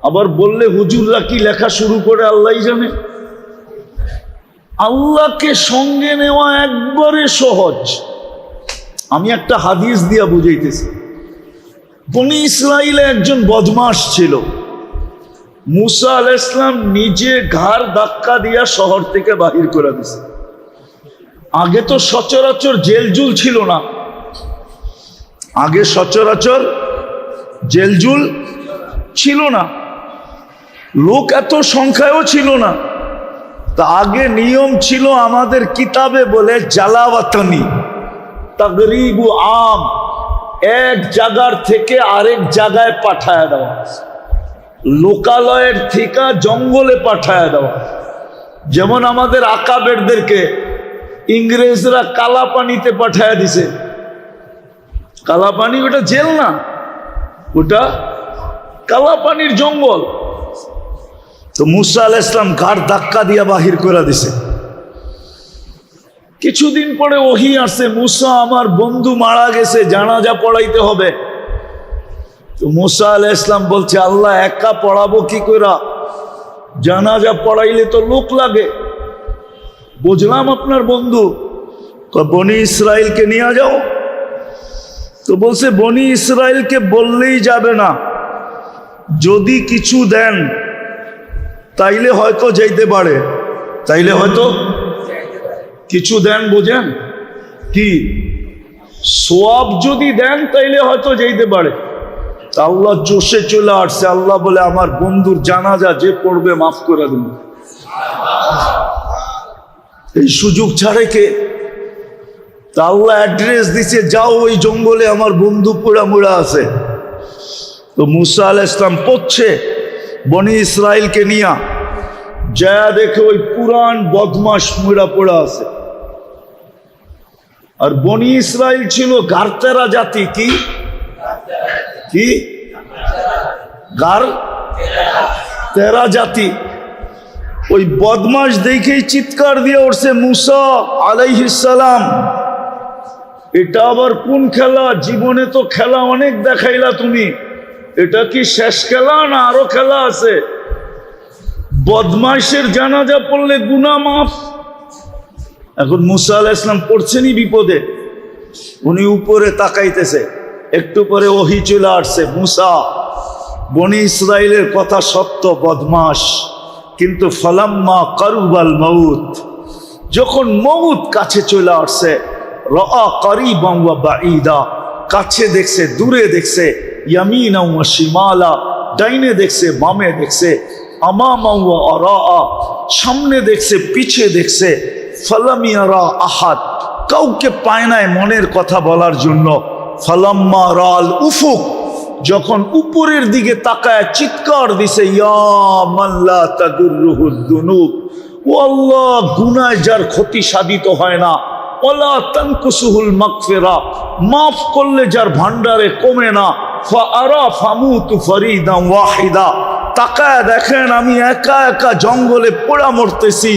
আবার বললে হুজুররা কি লেখা শুরু করে আল্লাহই জানে। আল্লাহকে সঙ্গে নেওয়া একবারে সহজ। আমি একটা হাদিস দিয়া বুঝাইতেছি। বনি ইসরাইলে একজন বদমাশ ছিল। মুসা আলাইহিস সালাম নিজে ঘাড় ধাক্কা দিয়া শহর থেকে বাহির করে দিয়েছে। আগে তো সচরাচর জেলজুল ছিল না, আগে সচরাচর জেলজুল ছিল না, লোক এত সংখ্যায়ও ছিল না। তা আগে নিয়ম ছিল, আমাদের কিতাবে বলে জালাওয়াতানি তাগরিবু আম, এক জায়গার থেকে আরেক জায়গায় পাঠায় দেওয়া, লোকালয়ের থেকে জঙ্গলে পাঠায় দেওয়া। যেমন আমাদের আকাবেরদেরকে ইংরেজরা কালা পানিতে পাঠায় দিছে। কালা পানি ওটা জেল না, ওটা কালা পানির জঙ্গল। তো মুসা আলাইহিস সালাম ঘাড় ধাক্কা দিয়া বাহির করে দিছে। কিছুদিন পরে ওহী আসছে, মুসা আমার বন্ধু মারা গেছে, জানাজা পড়াইতে হবে। তো মুসা আলাইহিস সালাম বলছে, আল্লাহ একা পড়াবো কি কইরা? জানাজা পড়াইলে তো লোক লাগে। বুঝলাম আপনার বন্ধু, বনি ইসরাইলকে নিয়ে যাও। তো বলছে বনি ইসরাইলকে বললেই যাবে না, যদি কিছু দেন তাইলে হয়তো যাইতে পারে, তাইলে হয়তো কিছু দেন। বোঝেন কি? সোয়াব যদি দেন তাইলে হয়তো যেতে পারে। আল্লাহ জোশে চলে আসছে, আল্লাহ বলে আমার বন্ধুর জানাজা যে পড়বে মাফ করে দেব। এই সুযোগ ছাড়ে কে? তা আল্লাহ অ্যাড্রেস দিছে, যাও ওই জঙ্গলে আমার বন্ধু পোড়া মোড়া আছে। তো মুসা আলাইহিস সালাম পড়ছে বনি ইসরাইলকে নিয়া, যা দেখে ওই পুরান বদমাস মোড়া পোড়া আছে। আর বনি ইসরাইল ছিল গারতেরা জাতি। কি কি গার তেরা জাতি। ওই বদমাস দেখেই চিৎকার দিয়ে উঠছে মুসা আলাইহিস সালাম, এটা আবার কোন খেলা? জীবনে তো খেলা অনেক দেখাইলা তুমি, এটা কি শেষ খেলা না আরো খেলা আছে? বদমাইশের জানাজা পড়লে গুনাহ মাফ। এখন মুসা আলাইহিস সালাম পড়ছেনই বিপদে, উনি উপরে তাকাইতেছে, একটু পরে ওহী চলে আসছে, মুসা বনি ইসরাইলের কথা সত্য, বদমাস, কিন্তু ফালাম্মা কারুবাল মাউত, যখন মউত কাছে চলে আসছে, রাআ কারিবান ওয়া বাঈদা, কাছে দেখছে দূরে দেখছে, ইয়ামিনা ওয়া শিমালা, ডাইনে দেখছে বামে দেখছে, আমামা ওয়া আরাআ, সামনে দেখছে পিছে দেখছে, ফালাম ইয়ারা আহাদ, কাউকে পায় নাই মনের কথা বলার জন্য। ফালাম্মা রাল উফুক, যখন উপরের দিকে তাকায় চিৎকার দিছে, ইয়া মান লা তাদুররুহুদ দুনুব, ও আল্লাহ, গুনাহ যার ক্ষতি সাধিত হয় না, ওয়ালা তানকুসুহুল মাগফিরা, মাফ করলে যার ভান্ডারে কমে না, ফাআরা ফামুতু ফরিদান ওয়াহিদা, তাকায় দেখেন আমি একা একা জঙ্গলে পোড়া মরতেছি,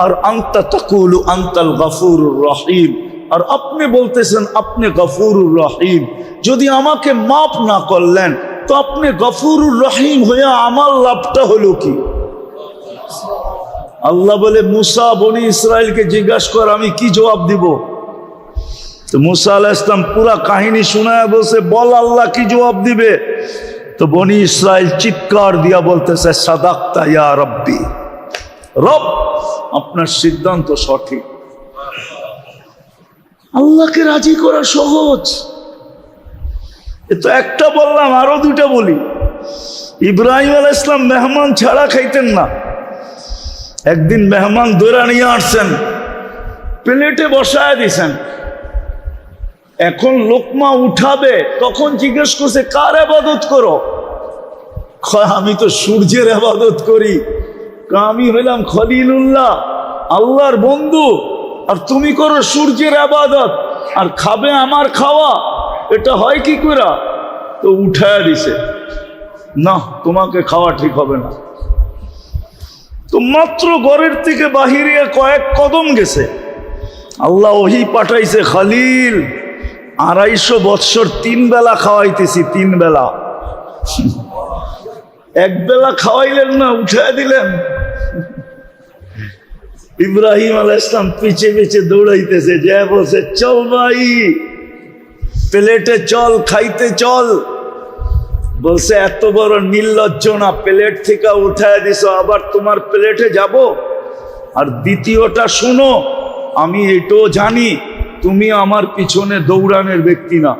আর আনতা তাকুলু আনতাল গফুরুর রহিম, আর আপনি বলতেছেন আপনি গফুরুর রহিম। যদি আমাকে মাফ না করলেন তো আপনি গফুরুর রহিম হয়ে আমার লাভটা হলো কি? আল্লাহ বলে মুসা বনি ইসরাইলকে জিজ্ঞাসা কর, আমি কি জবাব দিব? তো মুসা আলাইহিস সালাম পুরা কাহিনী শোনায় বলছে, বল আল্লাহ কি জবাব দিবে? তো বনি ইসরাইল চিৎকার দিয়া বলতেছে, সাদাক্তা ইয়া রব্বি, রব আপনার সিদ্ধান্ত সঠিক। আল্লাহকে রাজি করা সহজ। এ তো একটা বললাম, আরো দুটা বলি। ইব্রাহিম আলাইহিস সালাম মেহমান ছাড়া খাইতেন না। একদিন মেহমান দৌড়া নিয়ে আসছেন, প্লেটে বসায় দিছেন, এখন লোকমা উঠাবে, তখন জিজ্ঞেস করছে কার ইবাদত করো? আমি তো সূর্যের ইবাদত করি। আমি হইলাম খলিলুল্লাহ, আল্লাহর বন্ধু, আর তুমি করো সূর্যের ইবাদত আর খাবে আমার খাওয়া, এটা হয় কি করে? তো উঠায় দিছে, না তোমাকে খাওয়া ঠিক হবে না। তো মাত্র ঘরের থেকে বাহিরে কয়েক কদম গেছে, আল্লাহ ওহী পাঠাইছে, খলিল 250 বৎসর 3 বেলা খাওয়াইতেছি, 3 বেলা, এক বেলা খাওয়াইলেন না, উঠায় দিলেন। ইব্রাহিম আলাইহিস সালাম পিছে পিছে দৌড়াইতেছে, যা বলছে চল ভাই প্লেটে চল, খাইতে চল। বলছে এত বড় নির্লজ্জ না, প্লেট থেকে উঠায় দিছ, আবার তোমার প্লেটে যাব? আর দ্বিতীয়টা শুনো, আমি এটাও জানি তুমি আমার পিছনে দৌড়ানোর ব্যক্তি না,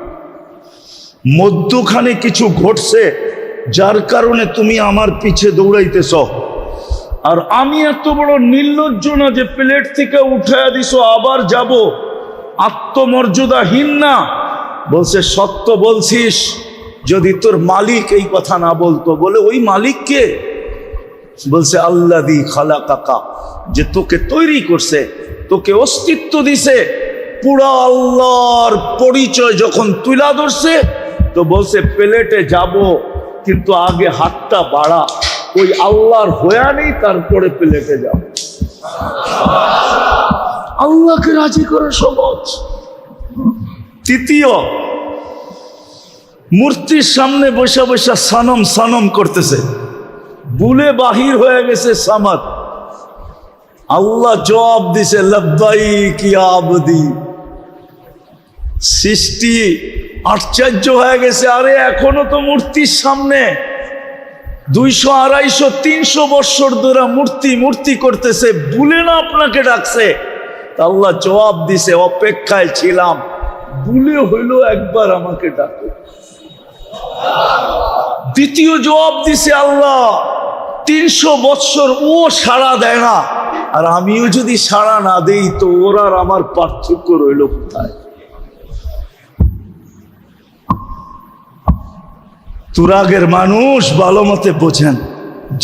মধ্যখানে কিছু ঘটছে যার কারণে তুমি আমার পিছে দৌড়াইতেছ। আর আমি এত বড় নির্লজ্জ না যে প্লেট থেকে উঠায় দিছ আবার যাব, আত্মমর্যাদাহীন না। বলছে সত্য বলছিস, যদি তোর মালিক এই কথা না বলতো। বলে ওই মালিক কে? বলছে আল্লাযী খালাকাকা, যে তোকে তৈরি করছে, তোকে অস্তিত্ব দিছে। পুরা আল্লাহর পরিচয় যখন তুলা ধরছে তো বলছে প্লেটে যাব, কিন্তু আগে হাতটা বাড়া, ওই আল্লাহর হয়া নেই, তারপরে প্লেটে যাব। আল্লাহকে রাজি করা সহজ। তৃতীয়, মূর্তির সামনে বসে বসে সানম সানম করতেছে, ভুলে বাহির হয়ে গেছে সামাদ। আল্লাহ জবাব দিছে লব্বাইক ইয়া আবদি। সৃষ্টি আশ্চর্য হয়ে গেছে, আরে এখনো তো মূর্তির সামনে 200, 250, 300 বৎসর ধরে মূর্তি মূর্তি করতেছে, ভুলে না আপনাকে ডাকছে? আল্লাহ জবাব দিছে অপেক্ষায় ছিলাম, ভুলে হইলো একবার আমাকে ডাকো। দ্বিতীয় জবাব দিছে আল্লাহ, 300 বৎসর ও সাড়া দেয় না, আর আমিও যদি সাড়া না দেই তো ওর আর আমার পার্থক্য রইল কোথায়? তুরাগের মানুষ ভালো মতে বোঝেন,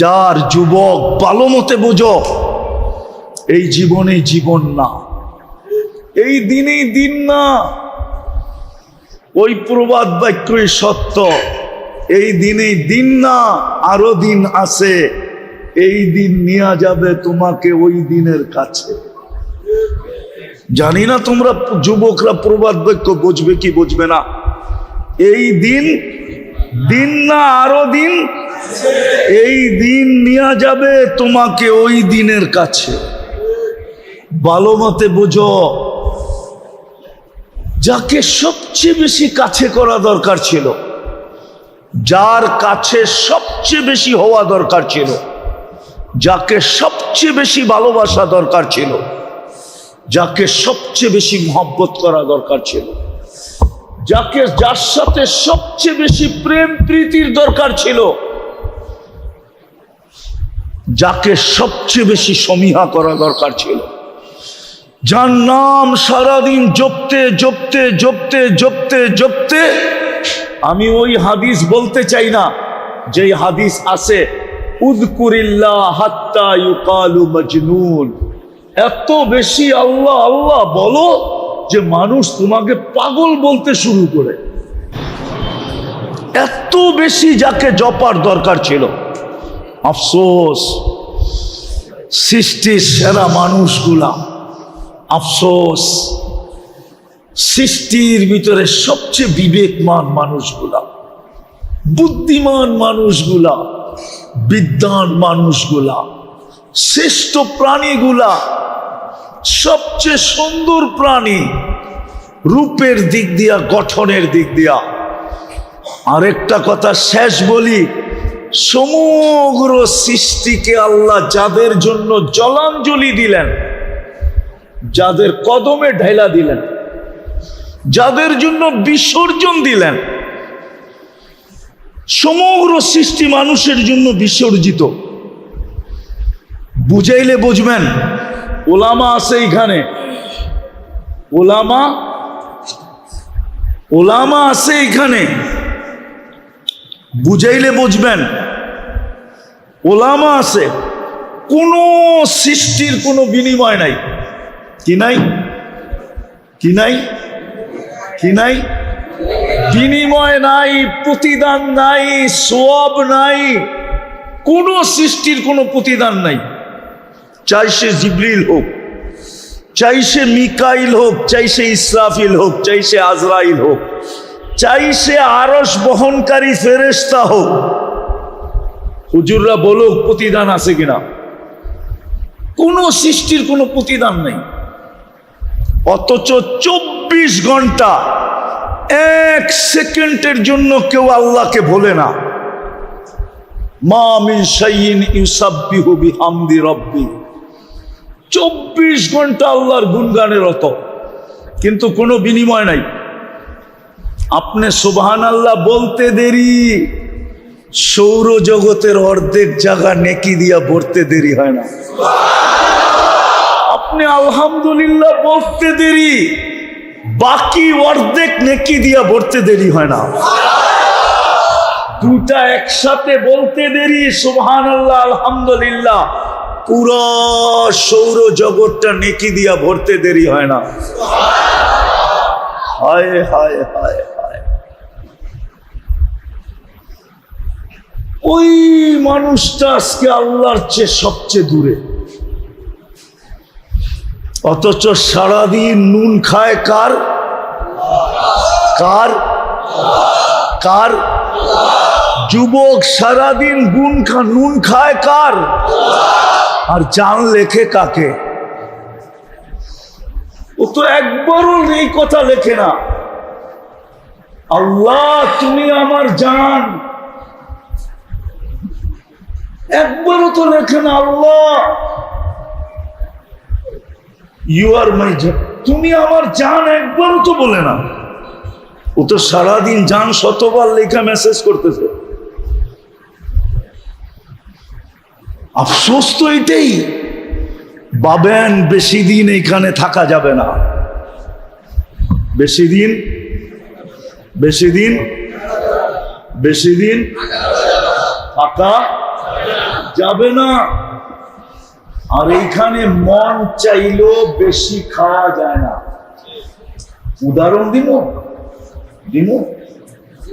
যার যুবক ভালো মতে বোঝো, এই জীবনে জীবন না, এই দিনেই দিন না। ওই প্রবাদ বাক্যই সত্য, এই দিনেই দিন না, আরো দিন আছে। এই দিন নিয়ে যাবে তোমাকে ওই দিনের কাছে। জানি না তোমরা যুবকরা প্রবাদ বাক্য বুঝবে কি বুঝবে না। এই দিন দিন না, আরো দিন। এই দিন নিয়ে যাবে তোমাকে ওই দিনের কাছে। ভালো মতে বুঝো, যাকে সবচেয়ে বেশি কাছে করা দরকার ছিল, যার কাছে সবচেয়ে বেশি হওয়া দরকার ছিল, যাকে সবচেয়ে বেশি ভালোবাসা দরকার ছিল, যাকে সবচেয়ে বেশি মহব্বত করা দরকার ছিল, যার সাথে সবচেয়ে বেশি প্রেম প্রীতির দরকার ছিল, যাকে সবচেয়ে বেশি সমীহা করা দরকার ছিল, যার নাম সারাদিন জপতে জপতে জপতে জপতে জপতে, আমি ওই হাদিস বলতে চাই না যে হাদিস আছে উযকুরিল্লাহ হাত্তা ইউকালু মাজনুন, এত বেশি আল্লাহ আল্লাহ বলো যে মানুষ তোমাকে পাগল বলতে শুরু করে। এত বেশি যাকে জপার দরকার ছিল। আফসোস, সৃষ্টির সেরা মানুষগুলা, আফসোস সৃষ্টির ভিতরে সবচেয়ে বিবেকমান মানুষগুলা, বুদ্ধিমান মানুষগুলা, বিদ্বান মানুষগুলা, শ্রেষ্ঠ প্রাণীগুলা, সবচেয়ে সুন্দর প্রাণী রূপের দিক দিয়া, গঠনের দিক দিয়া। আরেকটা কথা শেষ বলি, সমগ্র সৃষ্টিকে আল্লাহ যাদের জন্য জলাঞ্জলি দিলেন, যাদের কদমে ঢাইলা দিলেন, যাদের জন্য বিসর্জন দিলেন, সমগ্র সৃষ্টি মানুষের জন্য বিসর্জিত। বুঝাইলে বুঝবেন। ওলামা আছে এখানে, ওলামা আছে এখানে, বুঝাইলে বুঝবেন। ওলামা আছে, কোন সৃষ্টির কোনো বিনিময় নাই। কি নাই? কি নাই? কি নাই? বিনিময় নাই, প্রতিদান নাই, সওয়াব নাই, কোন সৃষ্টির কোনো প্রতিদান নাই। চাই সে জিবরিল হোক, চাই সে মিকাইল হোক, চাই সে ইসরাফিল হোক, চাই সে আজরাইল হোক, চাই সে আরশ বহনকারী ফেরেশতা হোক, হুজুররা বলুক প্রতিদান আছে কিনা? কোন সৃষ্টির কোনো প্রতিদান নেই। অথচ 24 ঘন্টা 1 সেকেন্ডের জন্য কেউ আল্লাহকে ভোলে না। মা মিন শাইইন ইউসাব্বিহু বিহামদি রাব্বি, 24 ঘন্টা আল্লাহর গুণগানে রত, কিন্তু কোনো বিনিময় নাই। আপনি সুবহানাল্লাহ বলতে দেরি, সৌরজগতের অর্ধেক জায়গা নেকি দিয়া ভরতে দেরি হয় না। আপনি আলহামদুলিল্লাহ বলতে দেরি, বাকি অর্ধেক নেকি দিয়া ভরতে দেরি হয় না। দুটা একসাথে বলতে দেরি, সুবহানাল্লাহ আলহামদুলিল্লাহ, পুরো সৌরজগৎটা নেকি দিয়া ভরতে দেরি হয় না। হায় হায় হায় হায়, ওই মানুষটা আজকে আল্লাহর চেয়ে সবচেয়ে দূরে। অথচ সারাদিন নুন খায় কার? কার? কার? যুবক সারাদিন নুন খায় কার? আর জান লেখে কাকে? ও তো একবারও এই কথা লেখে না, আল্লাহ তুমি আমার জান, একবারও তো লেখে না আল্লাহ ইউ আর মাই জান। তুমি আমার জান একবারও তো বলে না। ও তো সারাদিন জান শতবার লেখা মেসেজ করতেছে। আফসোস তো এটাই, ভাবেন বেশি দিন এখানে থাকা যাবে না। বেশি দিন থাকা যাবে না। আর এইখানে মন চাইলেও বেশি খাওয়া যায় না। উদাহরণ দিব,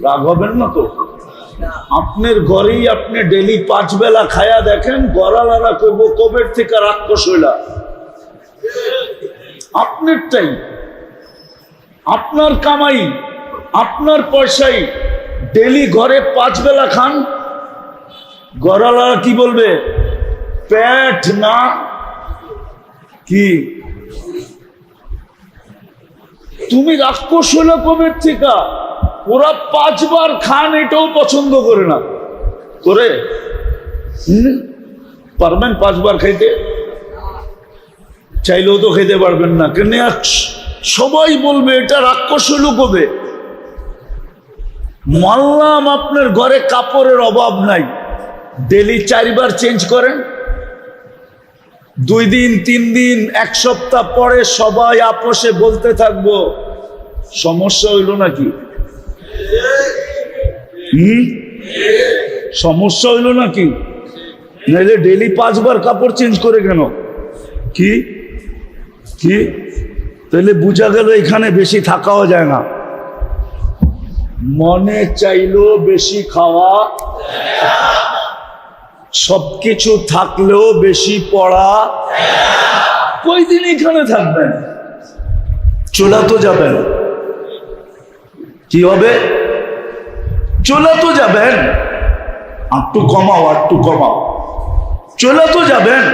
রাগ হবেন না তো? আপনার ঘরেই আপনি ডেলি 5 বেলা খায়া দেখেন, গড়ালারা করবো কবের থেকে রাক্ষস হইলা। আপনারটাই, আপনার কামাই, আপনার পয়সাই, ডেলি ঘরে 5 বেলা খান, গড়ালারা কি বলবে? পেট না কি? তুমি রাক্ষস হইলা কবের থেকে? ওরা 5 বার খান, এটাও পছন্দ করে না। করে পারবেন 5 বার খাইতে? চাইলেও তো খেতে পারবেন না। কেন? সবাই বলবে এটা রাক্ষস হইল কবে। মানলাম আপনার ঘরে কাপড়ের অভাব নাই, ডেলি 4 বার চেঞ্জ করেন, 2 দিন 3 দিন 1 সপ্তাহ পরে সবাই আপোষে বলতে থাকবো সমস্যা হইল নাকি? সমস্যা হইল নাকি? নাইলে ডেলি 5 বার কাপড় চেঞ্জ করে কেন? কি কি তাহলে বুঝা গেল এখানে বেশি থাকাও যায় না। মনে চাইলো বেশি খাওয়া, সবকিছু থাকলেও বেশি পড়া। কয়দিন এখানে থাকবেন? চলে তো যাবেন। কি হবে? চলে তো যাবেন। একটু কমাও, একটু কমাও, চলে তো যাবেন।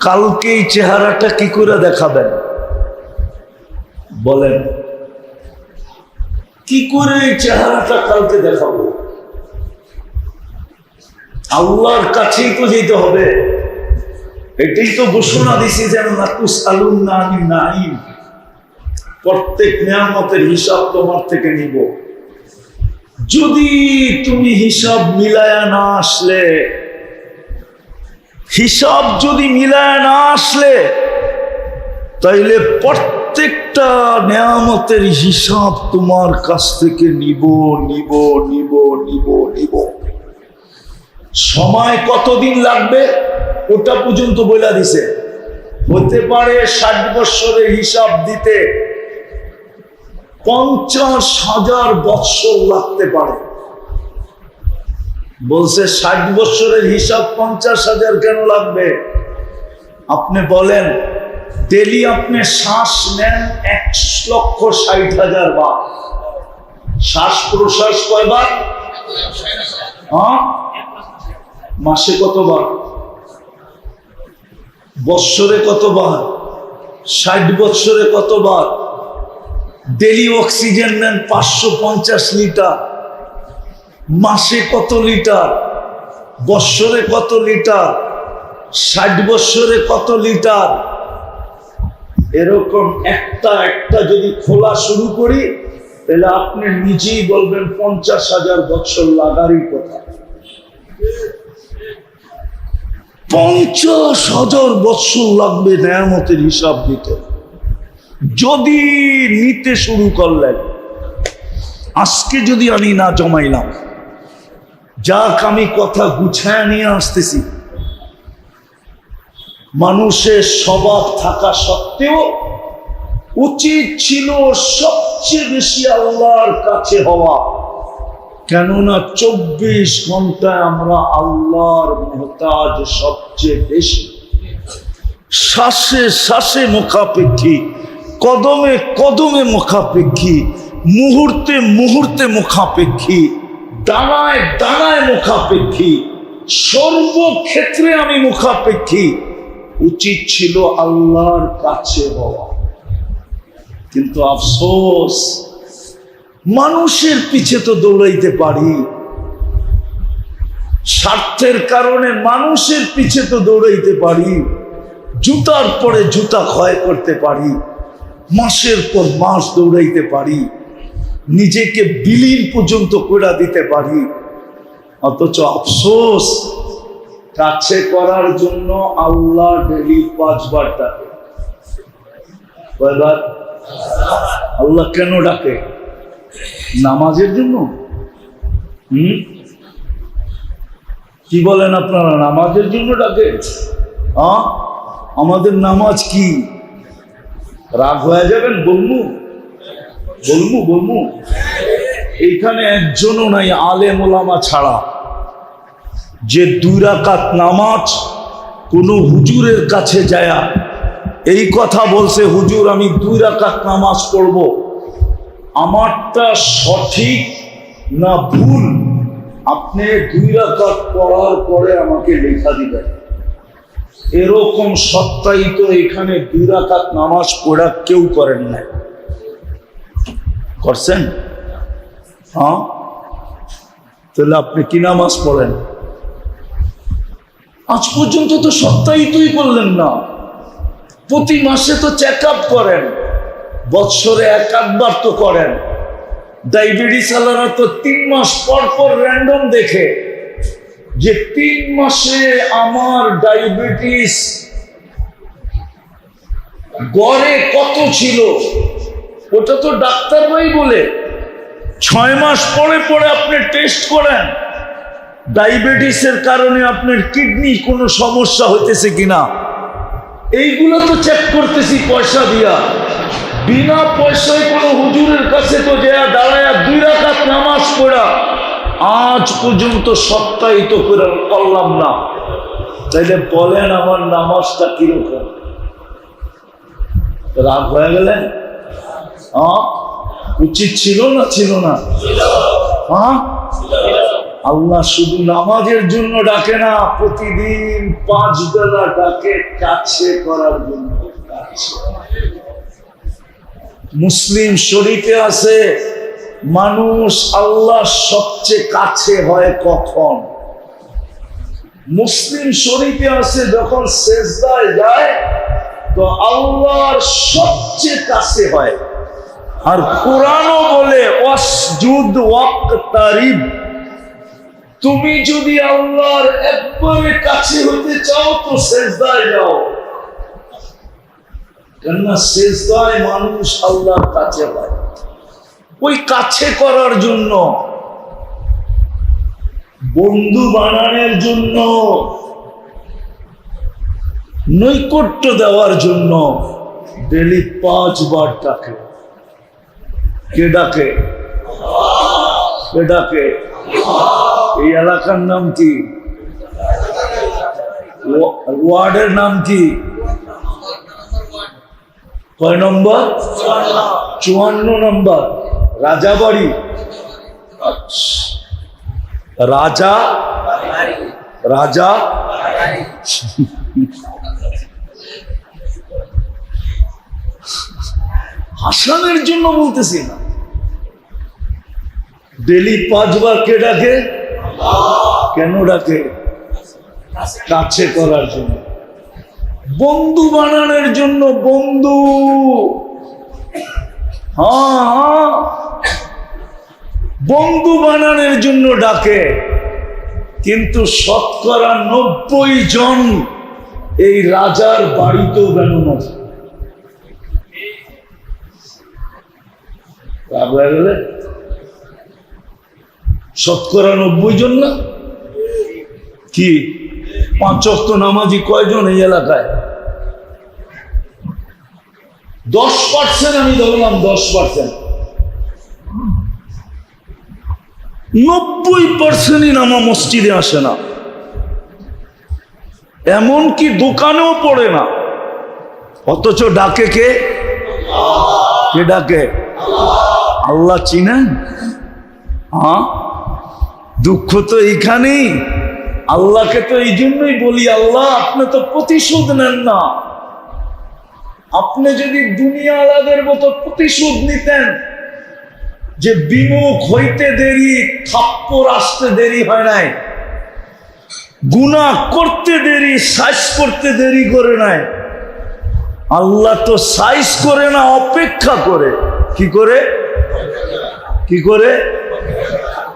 কালকে এই চেহারাটা কি করে দেখাবেন বলেন? কি করে এই চেহারাটা কালকে দেখাবো? আল্লাহর কাছেই তো যেতে হবে। এটাই তো ঘোষণা দিছি যেন প্রত্যেক নিয়ামতের হিসাব তোমার থেকে নিব। যদি তুমি হিসাব মিলায়া না আসলে, হিসাব যদি মিলায় না আসলে, তাইলে প্রত্যেকটা নিয়ামতের হিসাব তোমার কাছ থেকে নিব। সময় কতদিন লাগবে ওটা পর্যন্ত বলে দিছে। হতে পারে 60 বৎসরের হিসাব দিতে 50,000 বৎসর লাগতে পারে। বলছে 60 বৎসরের হিসাব 50,000 কেন লাগবে? আপনি বলেন ডেলি আপনি শ্বাস নেন 1,60,000 বার। শ্বাস প্রশ্বাস কয়বার? মাসে কতবার? বৎসরে কতবার? 60 বৎসরে কতবার? ডেলি অক্সিজেন নেন 550 লিটার। মাসে কত লিটার? বৎসরে কত লিটার? 60 বৎসরে কত লিটার? এরকম একটা একটা যদি খোলা শুরু করি, তাহলে আপনি নিজেই বলবেন 50,000 বৎসর লাগারই কথা। 50,000 বৎসর লাগবে নেয়ামতের হিসাব দিতে। যদি নিতে শুরু করলেন, আজকে যদি আমি না জমাইলাম, যাক আমি কথা গুছায় নিয়ে আসতেছি। মানুষের স্বভাব থাকা সত্ত্বেও উচিত ছিল সবচেয়ে বেশি আল্লাহর কাছে হওয়া। কেননা 24 ঘন্টায় আমরা আল্লাহর মুহতাজ সবচেয়ে বেশি। শ্বাসে শ্বাসে মুখাপেক্ষী, কদমে কদমে মুখাপেক্ষী, মুহূর্তে মুহূর্তে মুখাপেক্ষী, দানায় দানায় মুখাপেক্ষী, সর্বক্ষেত্রে আমি মুখাপেক্ষী। উচিত ছিল আল্লাহর কাছে হওয়া। কিন্তু আফসোস, মানুষের পিছে তো দৌড়াইতে পারি, স্বার্থের কারণে মানুষের পিছে তো দৌড়াইতে পারি, জুতার পরে জুতা ক্ষয় করতে পারি, মাসের পর মাস দৌড়াইতে পারি, নিজেকে বিলীন পর্যন্ত করে দিতে পারি, অথচ আফসোস কাছে করার জন্য আল্লাহ ডেলি 5 বার ডাকে। কয়বার? আল্লাহ কেন ডাকে? নামাজের জন্য। কি বলেন আপনারা? নামাজের জন্য ডাকে? আমাদের নামাজ কি? রাগ হয়ে যাবেন? বলমু এইখানে একজনও নাই আলেম ওলামা ছাড়া যে 2 রাকাত নামাজ কোন হুজুরের কাছে যায়া এই কথা বলছে, হুজুর আমি 2 রাকাত নামাজ পড়ব, আমারটা সঠিক না ভুল আপনি 2 রাকাত পড়ার পরে আমাকে লেখা দিবেন। এরকম সত্যায়িত এখানে 2 রাকাত নামাজ পড়া কেউ করেন না। করছেন? তাহলে আপনি কি নামাজ পড়েন? আজ পর্যন্ত তো সত্যায়িতই করলেন না। প্রতি মাসে তো চেক আপ করেন, বৎসরে 1-8 তো করেন। ডায়াবেটিস আলারা তো 3 মাস পর পর র্যান্ডম দেখে যে 3 মাসে আমার ডায়াবেটিস গড়ে কত ছিল, ওটা তো ডাক্তার ভাই বলে। 6 মাস পরে পরে আপনি টেস্ট করেন ডায়াবেটিসের কারণে আপনার কিডনি কোনো সমস্যা হইতেছে কিনা, এইগুলো তো চেক করতেছি পয়সা দিয়া। বিনা পয়সায় কোনো হুজুরের কাছে তো দেয়া দাঁড়ায়া 2 রাকাত নামাজ পড়া আজ পর্যন্ত সত্যায়িত করে পারলাম না। তাইলে বলেন আমার নামাজটা কিরকম? রাগ হয়ে গেলেন? উচিত ছিল না? ছিল না? আল্লাহ শুধু নামাজের জন্য ডাকে না, প্রতিদিন 5 বেলা ডাকে কাছে করার জন্য। মুসলিম শরীফে আছে মানুষ আল্লাহ সবচেয়ে কাছে হয় কখন? মুসলিম শরীফে আছে যখন সেজদায় যায় তো আল্লাহর সবচেয়ে কাছে হয়। আর কোরআনও বলে ওয়াসজুদ ওয়াক্তারিব, তুমি যদি আল্লাহর একবারে কাছে হতে চাও তো সেজদায় যাও, কেননা সেজদায় মানুষ আল্লাহর কাছে হয়। ওই কাছে করার জন্য, বন্ধু বানানোর জন্য, নৈকট্য দেওয়ার জন্য ডেলি 5 বার ডাকে। কে ডাকে? কে ডাকে? এই এলাকার নাম কি? ওয়ার্ডের নাম কি? কয় নম্বর? 54 নম্বর রাজাবাড়ি। রাজা রাজা হাসানের জন্য বলতেছি না, ডেলি 5 বার কে ডাকে? কেন ডাকে? কাছে করার জন্য, বন্ধু বানানোর জন্য। বন্ধু, বন্ধু বানানোর জন্য ডাকে। কিন্তু 90% জন এই রাজার বাড়িতেও বেরোন আছে। 90% জন না কি? 5 ওয়াক্ত নামাজি কয়জন এই এলাকায়? 10%। আমি ধরলাম 10%। 90%ই নামা মসজিদে আসে না, এমনকি দোকানেও পড়ে না, অথচ ডাকে কে? কে ডাকে? আল্লাহ চিনেন? দুঃখ তো এইখানেই। আল্লাহকে তো এই জন্যই বলি, আল্লাহ আপনি তো প্রতিশোধ নেন না। আপনি যদি দুনিয়া আলাদের মতো প্রতিশোধ নিতেন, যে বিমুখ হইতে দেরি, থাপ্পড় আসতে দেরি হয় নাই, গুনাহ করতে দেরি, সাজ করতে দেরি করে নাই, আল্লাহ তো সাইজ করে না, অপেক্ষা করে। কি করে? কি করে?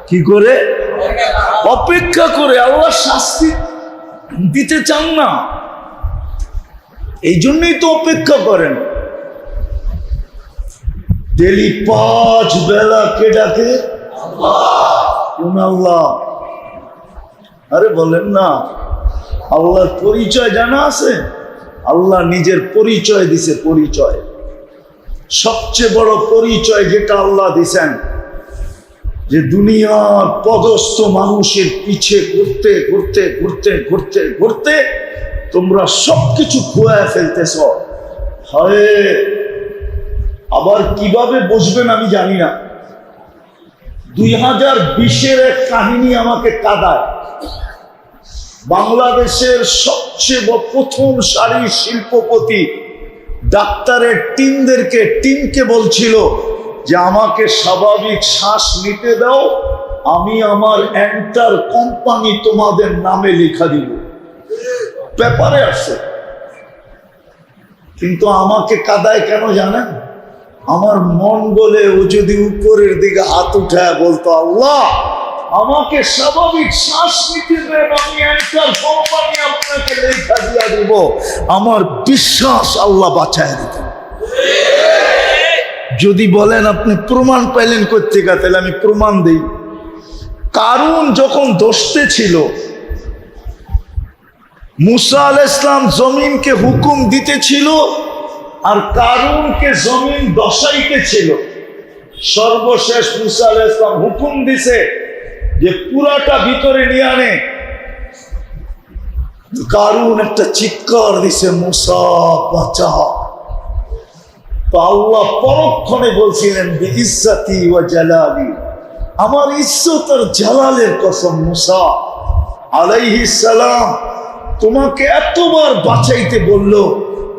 কি করে? অপেক্ষা করে। আল্লাহ শাস্তি দিতে চান না, এই জন্যই তো অপেক্ষা করেন। ডেলি 5 বেলা কে ডাকে? কোন আল্লাহ? আরে বলেন না, আল্লাহর পরিচয় জানা আছে? আল্লাহ নিজের পরিচয় দিছে। পরিচয়, সবচেয়ে বড় পরিচয় যেটা আল্লাহ দিছেন, যে দুনিয়ার পদস্থ মানুষের পিছে ঘুরতে ঘুরতে ঘুরতে ঘুরতে ঘুরতে তোমরা সবকিছু খোয়ায় ফেলতেছ। হয় আবার কিভাবে বসবেন আমি জানি না। 2020-এর এক কাহিনী আমাকে কাঁদায়। বাংলাদেশের সবচেয়ে প্রথম সারির শিল্পপতি ডাক্তারের টিমকে বলছিল যে আমাকে স্বাভাবিক শ্বাস নিতে দাও, আমি আমার এন্টার কোম্পানি তোমাদের নামে লেখা দিব। পেপারে আসছে। কিন্তু আমাকে কাদায় কেন জানেন? আমার মন বলে ও যদি উপরের দিকে হাত উঠায় বলতো, আল্লাহ আমাকে স্বাভাবিক শ্বাস নিতে দেন, আমি এন্টার কোম্পানি আপনাকে লেখা দিয়া দিব, আমার বিশ্বাস আল্লাহ বাঁচায় দিতেন। যদি বলেন আপনি প্রমাণ পাইলেন কোত্থেকে, তাহলে আমি প্রমাণ দিই। কারুন যখন দোষতে ছিল, মুসা আলাইহিস সালাম জমিনকে হুকুম দিতেছিল আর কারুনকে জমিন দশাইতেছিল। সর্বশেষ মুসা আলাইহিস সালাম হুকুম দিছে যে পুরাটা ভিতরে নিয়ে আনে। কারুন একটা চিৎকার দিছে, মুসা বাঁচা। তো আল্লাহ পরক্ষণে বলছিলেন, বিইজ্জতি ওয়া জালালি, আমার ইজ্জত আর জালালের কসম, মুসা আলাইহিস সালাম তোমাকে এতবার বাঁচাইতে বললো,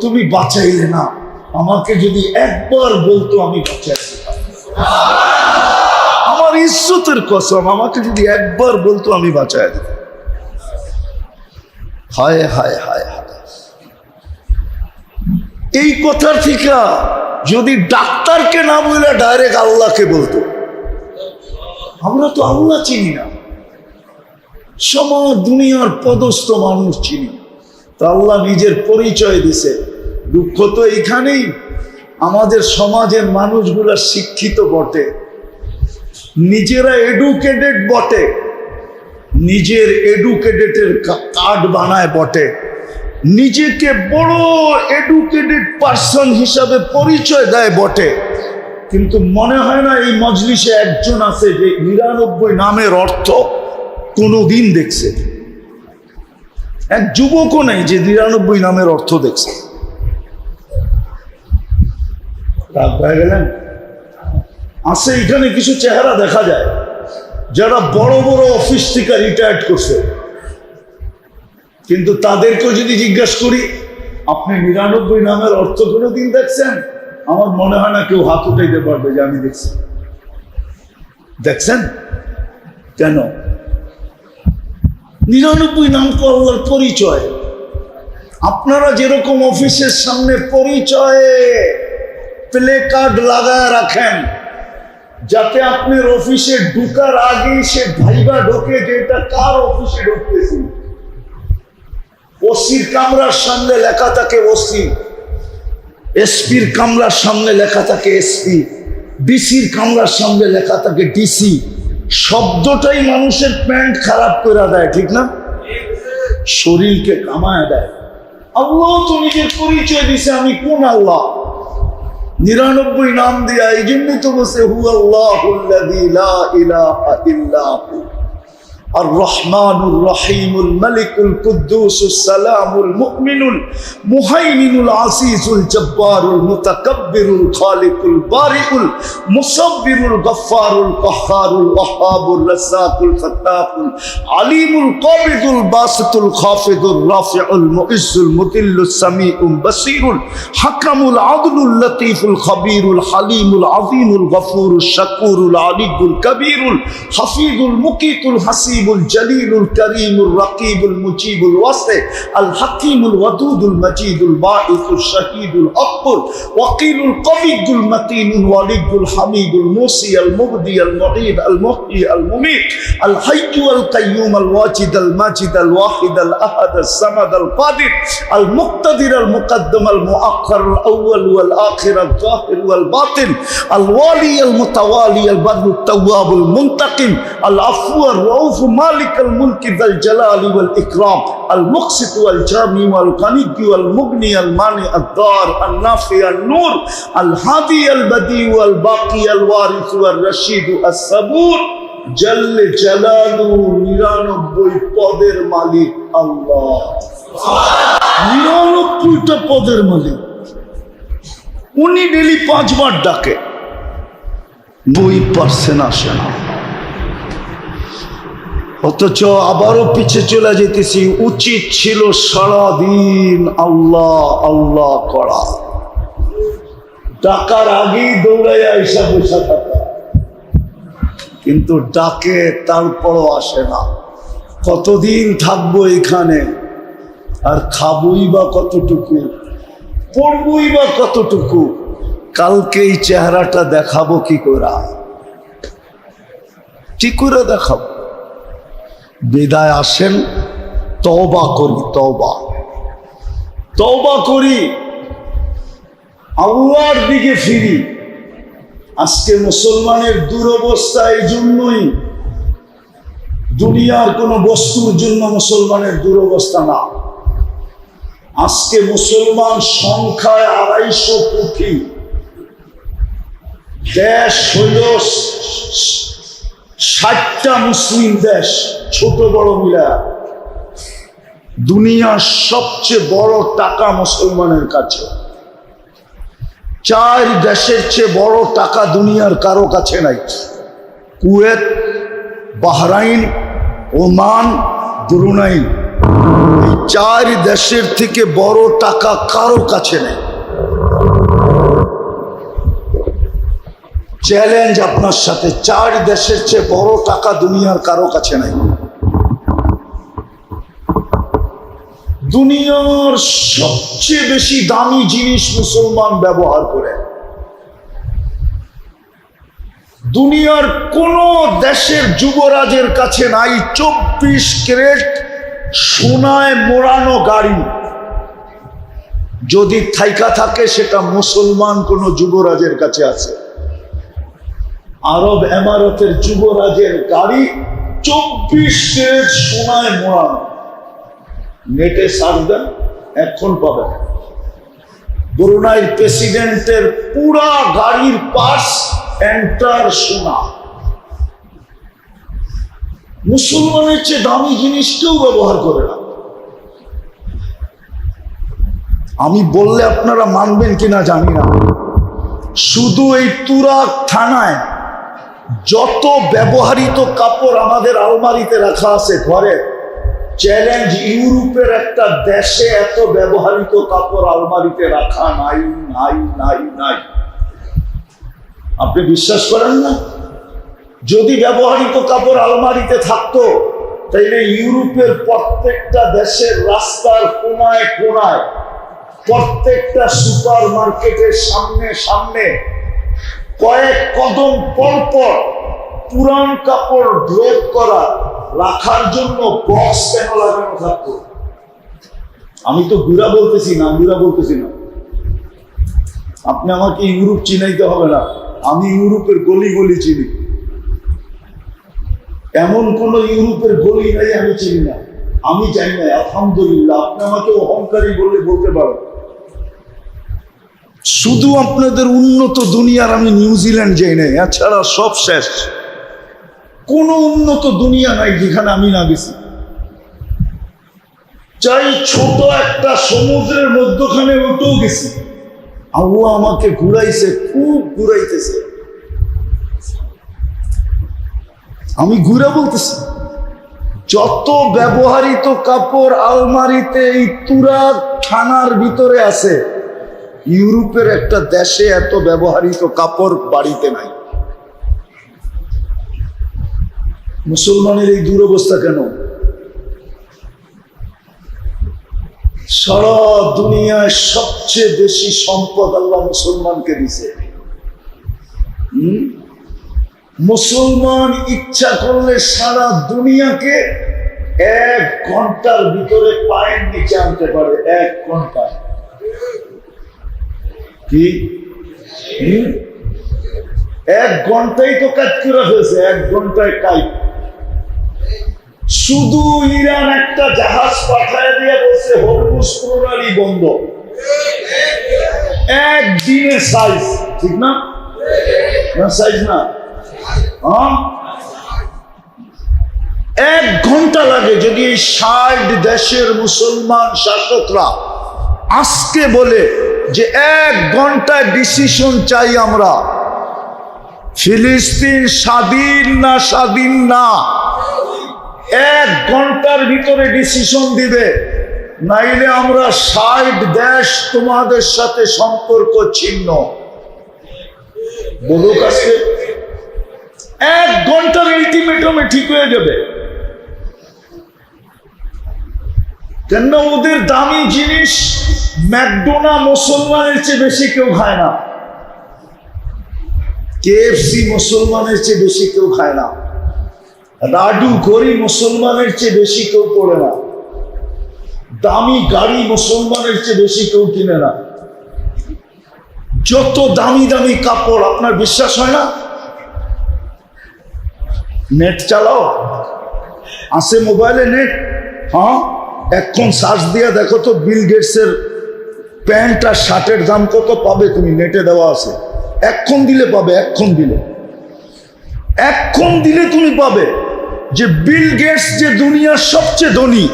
তুমি বাঁচাইলে না। আমাকে যদি একবার বলতো আমি বাঁচাইতে আমার ইজ্জতের কসম, আমাকে যদি একবার বলতো আমি বাঁচাই দিতাম। হায় হায় হায় হায়। এই কথার থেকে যদি ডাক্তারকে না বলে ডাইরেক্ট আল্লাহকে বলতো, আমরা তো আল্লাহ চিনি না, সমাজ দুনিয়ার পদস্থ মানুষ চিনি। তো আল্লাহ নিজের পরিচয় দিছে। দুঃখ তো এইখানেই, আমাদের সমাজের মানুষগুলা শিক্ষিত বটে, নিজেরা এডুকেটেড বটে, নিজের এডুকেটেডের কার্ড বানায় বটে, নিজেকে বড় এডুকেটেড পার্সন হিসাবে পরিচয় দেয় বটে, কিন্তু মনে হয় না এই মজলিসে একজন আছে যে 99 নামের অর্থ কোনোদিন দেখছে। এক যুবকও নেই যে 99 নামের অর্থ দেখছে। রাগ হয়ে গেলেন? আছে এখানে কিছু চেহারা দেখা যায় যারা বড় বড় অফিস থেকে রিটায়ার্ড করছে, কিন্তু তাদেরকেও যদি জিজ্ঞাসা করি আপনি 99 নামের অর্থ কোনোদিন দেখছেন, আমার মনে হয় না কেউ হাত উঠাইতে পারবে যে আমি দেখছি। দেখছেন কেন? 99 নাম তো আল্লাহর পরিচয়। আপনারা যেরকম অফিসের সামনে পরিচয়ে প্লে কার্ড লাগায় রাখেন, যাতে আপনার অফিসে ঢুকার আগেই সে ভাইবা ঢোকে যে এটা কার অফিসে ঢুকতেছি। ওসির কামরার সামনে লেখা থাকে ওসি, এসপির কামরার সামনে লেখা থাকে এসপি, ডিসির কামরার সামনে লেখা থাকে ডিসি। শব্দটাই মানুষের প্যান্ট খারাপ করে দেয়, ঠিক না? শরীরকে কামায় দেয়। আল্লাহ তো নিজের পরিচয় দিছে, আমি কোন আল্লাহ? 99 নাম দিয়া। এই জন্যই তো বসে হু আল্লাহুল্লাযী লা ইলাহা ইল্লা হু الرحمن الرحيم الملك القدوس السلام المؤمن المهيمن العزيز الجبار المتكبر الخالق البارئ المصور الغفار القهار الوهاب الرزاق الفتاح العليم القابض الباسط الخافض الرافع المعز المذل السميع البصير الحكم العدل اللطيف الخبير الحليم العظيم الغفور الشكور العلي الكبير الحفيظ المقيت الحسيب আসিবুল জলিলুল করিমুর রকিবুল মুজিবুল ওয়াসি আল হাকিমুল ওয়াদুদুল মজিদুল বাঈসুল শাহীদুল আকবর ওয়াকিলুল কবিয়ুল মতিনুল ওয়ালিদুল হামিদুল মুসি আল মুবদি আল মুঈদ আল মুহয়ি আল মুমীত আল হাইয়্যু আল কাইয়্যুম আল ওয়াজিদ আল মাজিদ আল ওয়াহিদ আল আহাদ আল সামাদ আল কাদির আল মুক্তাদির আল মুকদ্দম আল মুআক্খার আল আউয়াল ওয়াল আখির আল যাহির ওয়াল বাতিন আল ওয়ালি আল মুতাওয়ালি আল বাদরু التواب المنتقم العفو الرؤوف مالك الملك ذا الجلال والإكرام المقسط والجامع والغني والمغني المانع الضار النافع النور الهادي البديع والباقي الوارث والرشيد الصبور جل جلاله 99 পদের মালিক আল্লাহ 99টা পদের মালিক উনি ডেলি 5 বার ডাকে 2% আসে না অথচ আবারও পিছে চলে যেতেছি উচিত ছিল সারাদিন আল্লাহ আল্লাহ করা ডাকার আগেই দৌড়াইয়া এসে বসে থাকা কিন্তু ডাকে তারপরও আসে না কতদিন থাকবো এখানে আর খাবই বা কতটুকু পড়বই বা কতটুকু কালকে এই চেহারাটা দেখাবো কি করে দেখাবো বিদায় আসেন তওবা করি তওবা করি আল্লাহর দিকে ফিরি আজকে মুসলমানের দুরবস্থা এই জন্যই দুনিয়ার কোন বস্তুর জন্য মুসলমানের দুরবস্থা না আজকে মুসলমান সংখ্যায় 250 কোটি দেশ হইল 60টা মুসলিম দেশ ছোট বড় মিলা দুনিয়ার সবচেয়ে বড় টাকা মুসলমানের কাছে 4 দেশের চেয়ে বড় টাকা দুনিয়ার কারো কাছে নাই কুয়েত বাহরাইন ওমান ব্রুনাই এই 4 দেশের থেকে বড় টাকা কারো কাছে নেই চ্যালেঞ্জ আপনার সাথে 4 দেশের চেয়ে বড় টাকা দুনিয়ার কারো কাছে নাই দুনিয়ার সবচেয়ে বেশি দামি জিনিস মুসলমান ব্যবহার করে দুনিয়ার কোন দেশের যুবরাজের কাছে নাই 24 ক্যারেট সোনায় মোড়ানো গাড়ি যদি থাইকা থাকে সেটা মুসলমান কোন যুবরাজের কাছে আছে আরব এমারতের যুবরাজের গাড়ি 24 ক্যারেট সোনায় মোড়ানো নেটে সার্চ দেন এখন পাবেন ব্রুনাইয়ের প্রেসিডেন্টের পুরা গাড়ির পার্টস এন্টার সোনা মুসলমানের চেয়ে দামি জিনিস কেউ ব্যবহার করে না আমি বললে আপনারা মানবেন কিনা জানি না শুধু এই তুরাগ থানায় যত ব্যবহৃত কাপড় আমাদের আলমারিতে রাখা আছে ঘরে চ্যালেঞ্জ ইউরোপের একটা দেশে এত ব্যবহৃত কাপড় আলমারিতে রাখা নাই নাই নাই নাই আপনি বিশ্বাস করেন না যদি ব্যবহৃত কাপড় আলমারিতে থাকতো তাইলে ইউরোপের প্রত্যেকটা দেশের রাস্তার কোনায় কোনায় প্রত্যেকটা সুপার মার্কেটের সামনে সামনে কয়েক কদম পর পর পুরান কাপড় ড্রপ করা রাখার জন্য বক্স কেন লাগানো থাকতো আমি তো গুড়া বলতেছি না আপনি আমাকে ইউরোপ চিনাইতে হবে না আমি ইউরোপের গলি গলি চিনি এমন কোন ইউরোপের গলি নাই আমি চিনি না আমি জানি না আলহামদুলিল্লাহ আপনি আমাকে অহংকারী বলে বলতে পারেন শুধু আপনাদের উন্নত দুনিয়ার আমি নিউজিল্যান্ড যাই নাই এছাড়া সব শেষ কোন উন্নত দুনিয়া নাই যেখানে আমি না গেছি চাই ছোট একটা সমুদ্রের মধ্যখানে উঠেও গেছি আল্লাহ আমাকে ঘুরাইছে খুব ঘুরাইতেছে আমি ঘুরে বলতেছি যত ব্যবহৃত কাপড় আলমারিতে এই তুরাগ থানার ভিতরে আছে ইউরোপের একটা দেশে এত ব্যবহৃত কাপড় বাড়িতে নাই মুসলমানের এই দুরবস্থা কেন? সারা দুনিয়ায় সবচেয়ে বেশি সম্পদ আল্লাহ মুসলমানকে দিছে। মুসলমান ইচ্ছা করলে সারা দুনিয়াকে 1 ঘন্টার ভিতরে পায়ের নিচে আনতে পারে। 1 ঘন্টা। কি 1 ঘন্টাই তো কাজ করে ফেলছে। 1 ঘন্টায় কাজ। শুধু ইরান একটা জাহাজ পাঠায় দিয়ে বলছে হরমুজ প্রণালী বন্ধ। একদিনে সাইজ। ঠিক না? সাইজ না? 1 ঘন্টা লাগে। যদি এই 60 দেশের মুসলমান শাসকরা আজকে বলে যে 1 ঘন্টায় ডিসিশন চাই আমরা, ফিলিস্তিন স্বাধীন না স্বাধীন না, 1 ঘন্টার ভিতরে ডিসিশন দিবে, নাইলে আমরা 60 দেশ তোমাদের সাথে সম্পর্ক ছিন্ন। বলুক আজকে 1 ঘন্টার আলটিমেটামে ঠিক হয়ে যাবে। কেন? ওদের দামি জিনিস ম্যাকডোনা মুসলমানের চেয়ে বেশি কেউ খায় না, কেএফসি মুসলমানের চেয়ে বেশি কেউ খায় না, রাডু ঘড়ি মুসলমানের চেয়ে বেশি কেউ পড়ে না, দামি গাড়ি মুসলমানের চেয়ে বেশি কেউ কিনে না, যত দামি দামি কাপড়। আপনার বিশ্বাস হয় না? নেট চালাও, আছে মোবাইলে নেট। হ্যাঁ, এখন সার্চ দিয়ে দেখো তো বিল গেটসের প্যান্ট আর শার্টের দাম কত পাবে তুমি, নেটে দেওয়া আছে। এখন দিলে পাবে, এখন দিলে তুমি পাবে যে বিল গেটস যে দুনিয়ার সবচেয়ে ধনী,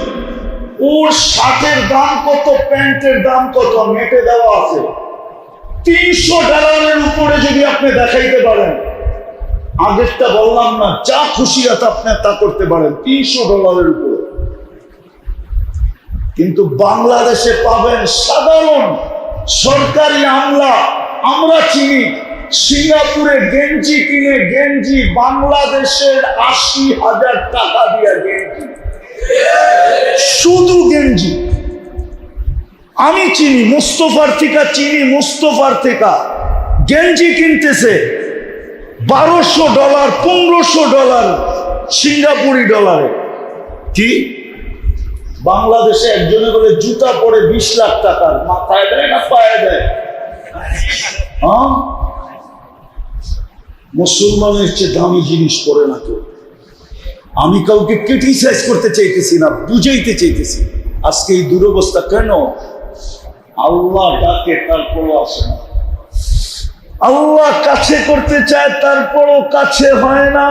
ওর শার্টের দাম কত, প্যান্টের দাম কত, নেটে দেওয়া আছে। $300 উপরে যদি আপনি দেখাইতে পারেন, আগেরটা বললাম না, যা খুশি আছে আপনি তা করতে পারেন $300 উপরে। কিন্তু বাংলাদেশে পাবেন সাধারণ সরকারি আমলা। আমরা চিনি সিঙ্গাপুরে গেঞ্জি কিনে, গেঞ্জি বাংলাদেশের 80,000 টাকা দিয়ে গেঞ্জি, শুধু গেঞ্জি। আমি চিনি মুস্তফার থেকে গেঞ্জি কিনতেছে $1200, $1500 সিঙ্গাপুরি ডলারে। কি বাংলাদেশে একজনে বলে জুতা পরে 20 লাখ টাকার, মাথায় দেয় না পায়ে দেয়? হ্যাঁ, মুসলমানের চেয়ে দামি জিনিস পরে না কেউ। আমি কাউকে ক্রিটিসাইজ করতে চাইতেছি না, বুঝাইতে চাইতেছি। আজকে এই দুরবস্থা কেন? আল্লাহ ডাকে তারপরও আসে না, আল্লাহ কাছে করতে চায় তারপরও কাছে হয় না।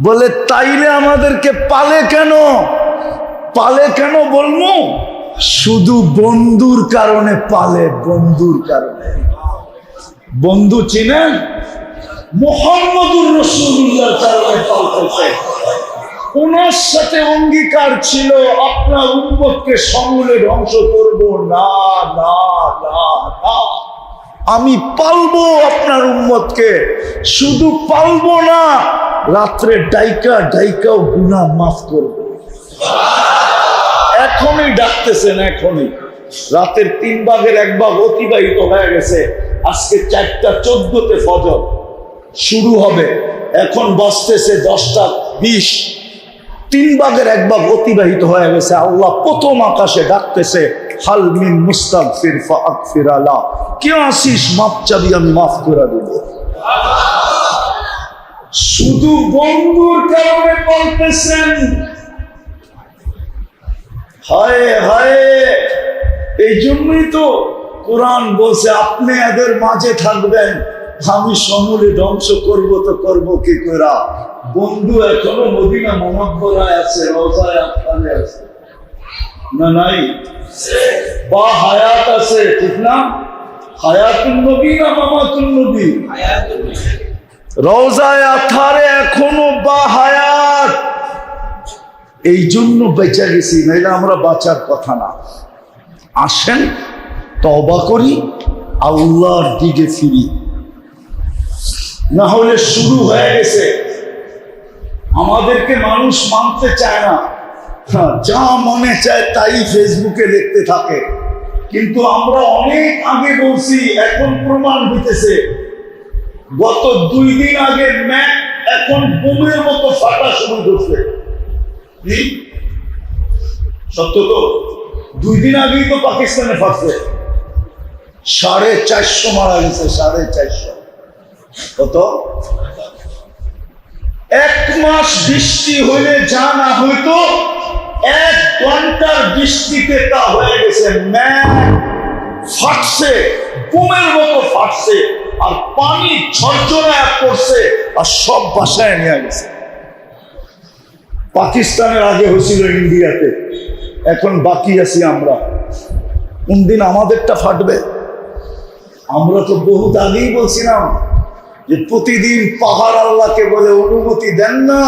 বলে তাইলে আমাদেরকে পালে কেন বলবো? শুধু বন্ধুর কারণে পালে, বন্ধুর কারণে। বন্ধু চিনেন? মুহাম্মদুর রাসূলুল্লাহর কারণে পালতেছে। ওনার সাথে অঙ্গীকার ছিল আপনার উম্মতকে সমূলে ধ্বংস করব না, আমি পালবো আপনার উম্মতকে। শুধু পালবো না, রাত্রে ডাইকাও গুনাহ মাফ করবো। এখনই ডাকতেছেন, এখনই। রাতের 3 ভাগের 1 ভাগ অতিবাহিত হয়ে গেছে। আজকে 4:14 ফজর শুরু হবে, এখন বাজতেছে 10:20। 3 ভাগের 1 ভাগ অতিবাহিত হয়ে গেছে। আল্লাহ প্রথম আকাশে ডাকতেছে, হাল মিন মুস্তাগফির ফাগফির লা, কে আসিস মাফ চাবি, আমি মাফ করে দেব। শুধু বন্ধুর কারণে বলতেছেন। হায় হায়, এই জন্যই তো কোরআন বলছে আপনি এদের মাঝে থাকবেন, আমি সমূলে ধ্বংস করব তো করব কি করে? বন্ধু এখনো মদিনা মুনাওয়ারায় আছে, রওজায়ে আতহারে আছে না? নাই? বা হায়াত আছে, ঠিক না? হায়াতুন নবী না মামাতুন নবী? রওজায়ে আতহারে এখনো বা হায়াত। এই জন্য বেঁচে গেছি, নাইলে আমরা বাঁচার কথা না। আসেন তওবা করি, আল্লাহর দিকে ফিরি, না হলে শুরু হয়ে গেছে আমাদেরকে মানুষ মানতে চায় না, যা মনে চায় তাই ফেসবুকে লিখতে থাকে। কিন্তু আমরা অনেক আগে বলছি, এখন প্রমাণ হইতেছে। গত 2 দিন আগে ম্যাক এখন বোমের মতো ফাটা শুরু করছে। সত্য তো? 2 দিন আগেই তো পাকিস্তানে ফাটছে। 450 মারা গেছে, 450। কত? 1 মাস বৃষ্টি হইলে যা না হইতো, 1 ঘন্টার বৃষ্টিতে তা হয়ে গেছে। ম্যাক ফাটছে, বোমের মতো ফাটছে, আর পানি ঝরঝরে পড়ছে, আর সব বাসায় নিয়ে গেছে। পাকিস্তানের আগে হয়েছিল ইন্ডিয়াতে, এখন বাকি আছি আমরা। কোন দিন আমাদেরটা ফাটবে? আমরা তো বহুত আগেই বলছিলাম যে প্রতিদিন পাহাড় আল্লাহকে বলে অনুমতি দেন না,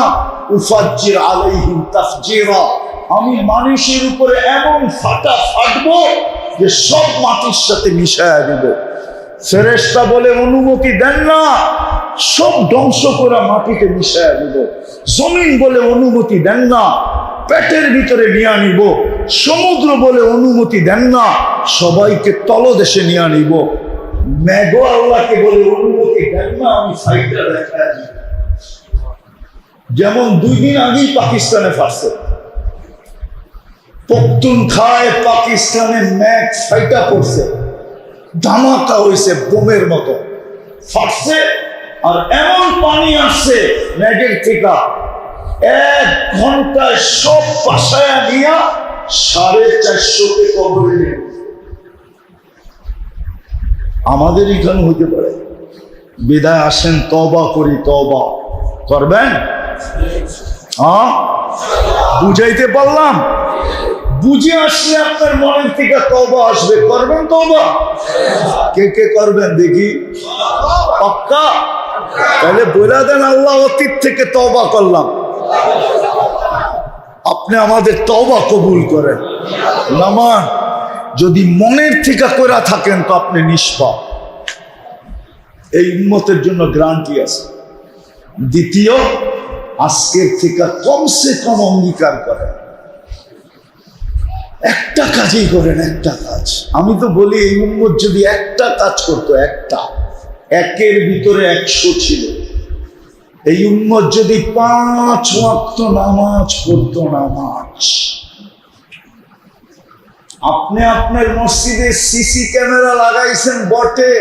উফাজ্জির আলাইহিম তাফজিরা, আমি মানুষের উপরে এমন ফাটা ফাটবো যে সব মাটির সাথে মিশায়া দিব। ফেরেশতা বলে অনুমতি দেন না, সব ধ্বংস করে মাটিতে মিশায়া দিব। জমিন বলে অনুমতি দেন না, পেটের ভিতরে নিয়ে নিব। সমুদ্র বলে অনুমতি দেন না, সবাইকে তলদেশে নিয়ে নিব। মেঘো আল্লাহকে বলে অনুমতি দেন না, আমি ফাইটটা দেখা দিব। যেমন 2 দিন আগেই পাকিস্তানে ফাটছে, পখতুনখায় পাকিস্তানে ম্যাগ ফাইটা পড়ছে, ধামাকা হয়েছে, বোমের মতো ফাটছে। আর এমন পানি আসছে ম্যাগের থেকে, 1 ঘন্টায় সব বাসায় নিয়ে 450কে কবরে নিয়ে। আমাদের এখানে হইতে পারে। বিদায় আসেন, তওবা করি। তওবা করবেন? হ্যাঁ, বুঝাইতে পারলাম? বুঝে আসলে আপনার মনের থেকে তওবা আসবে। করবেন তওবা? কে কে করবেন দেখি? পাক্কা? তাহলে বলে দেন, আল্লাহ অতীত থেকে তওবা করলাম, আপনি আমাদের তওবা কবুল করেন। নামান যদি মনের থেকে কইরা থাকেন তো আপনি নিষ্পাপ। এই উম্মতের জন্য গ্যারান্টি আছে। দ্বিতীয়, আজকের থেকে কমসে কম অঙ্গীকার করেন, একটা কাজই করেন, একটা কাজ। আমি তো বলি এই উম্মত যদি একটা কাজ করতো, একটা, 1-এর ভিতরে 100 ছিল। এই উম্মত যদি 5 ওয়াক্ত নামাজ পড়তো, নামাজ। আপনি আপনার মসজিদে সিসি ক্যামেরা লাগাইছেন বটে,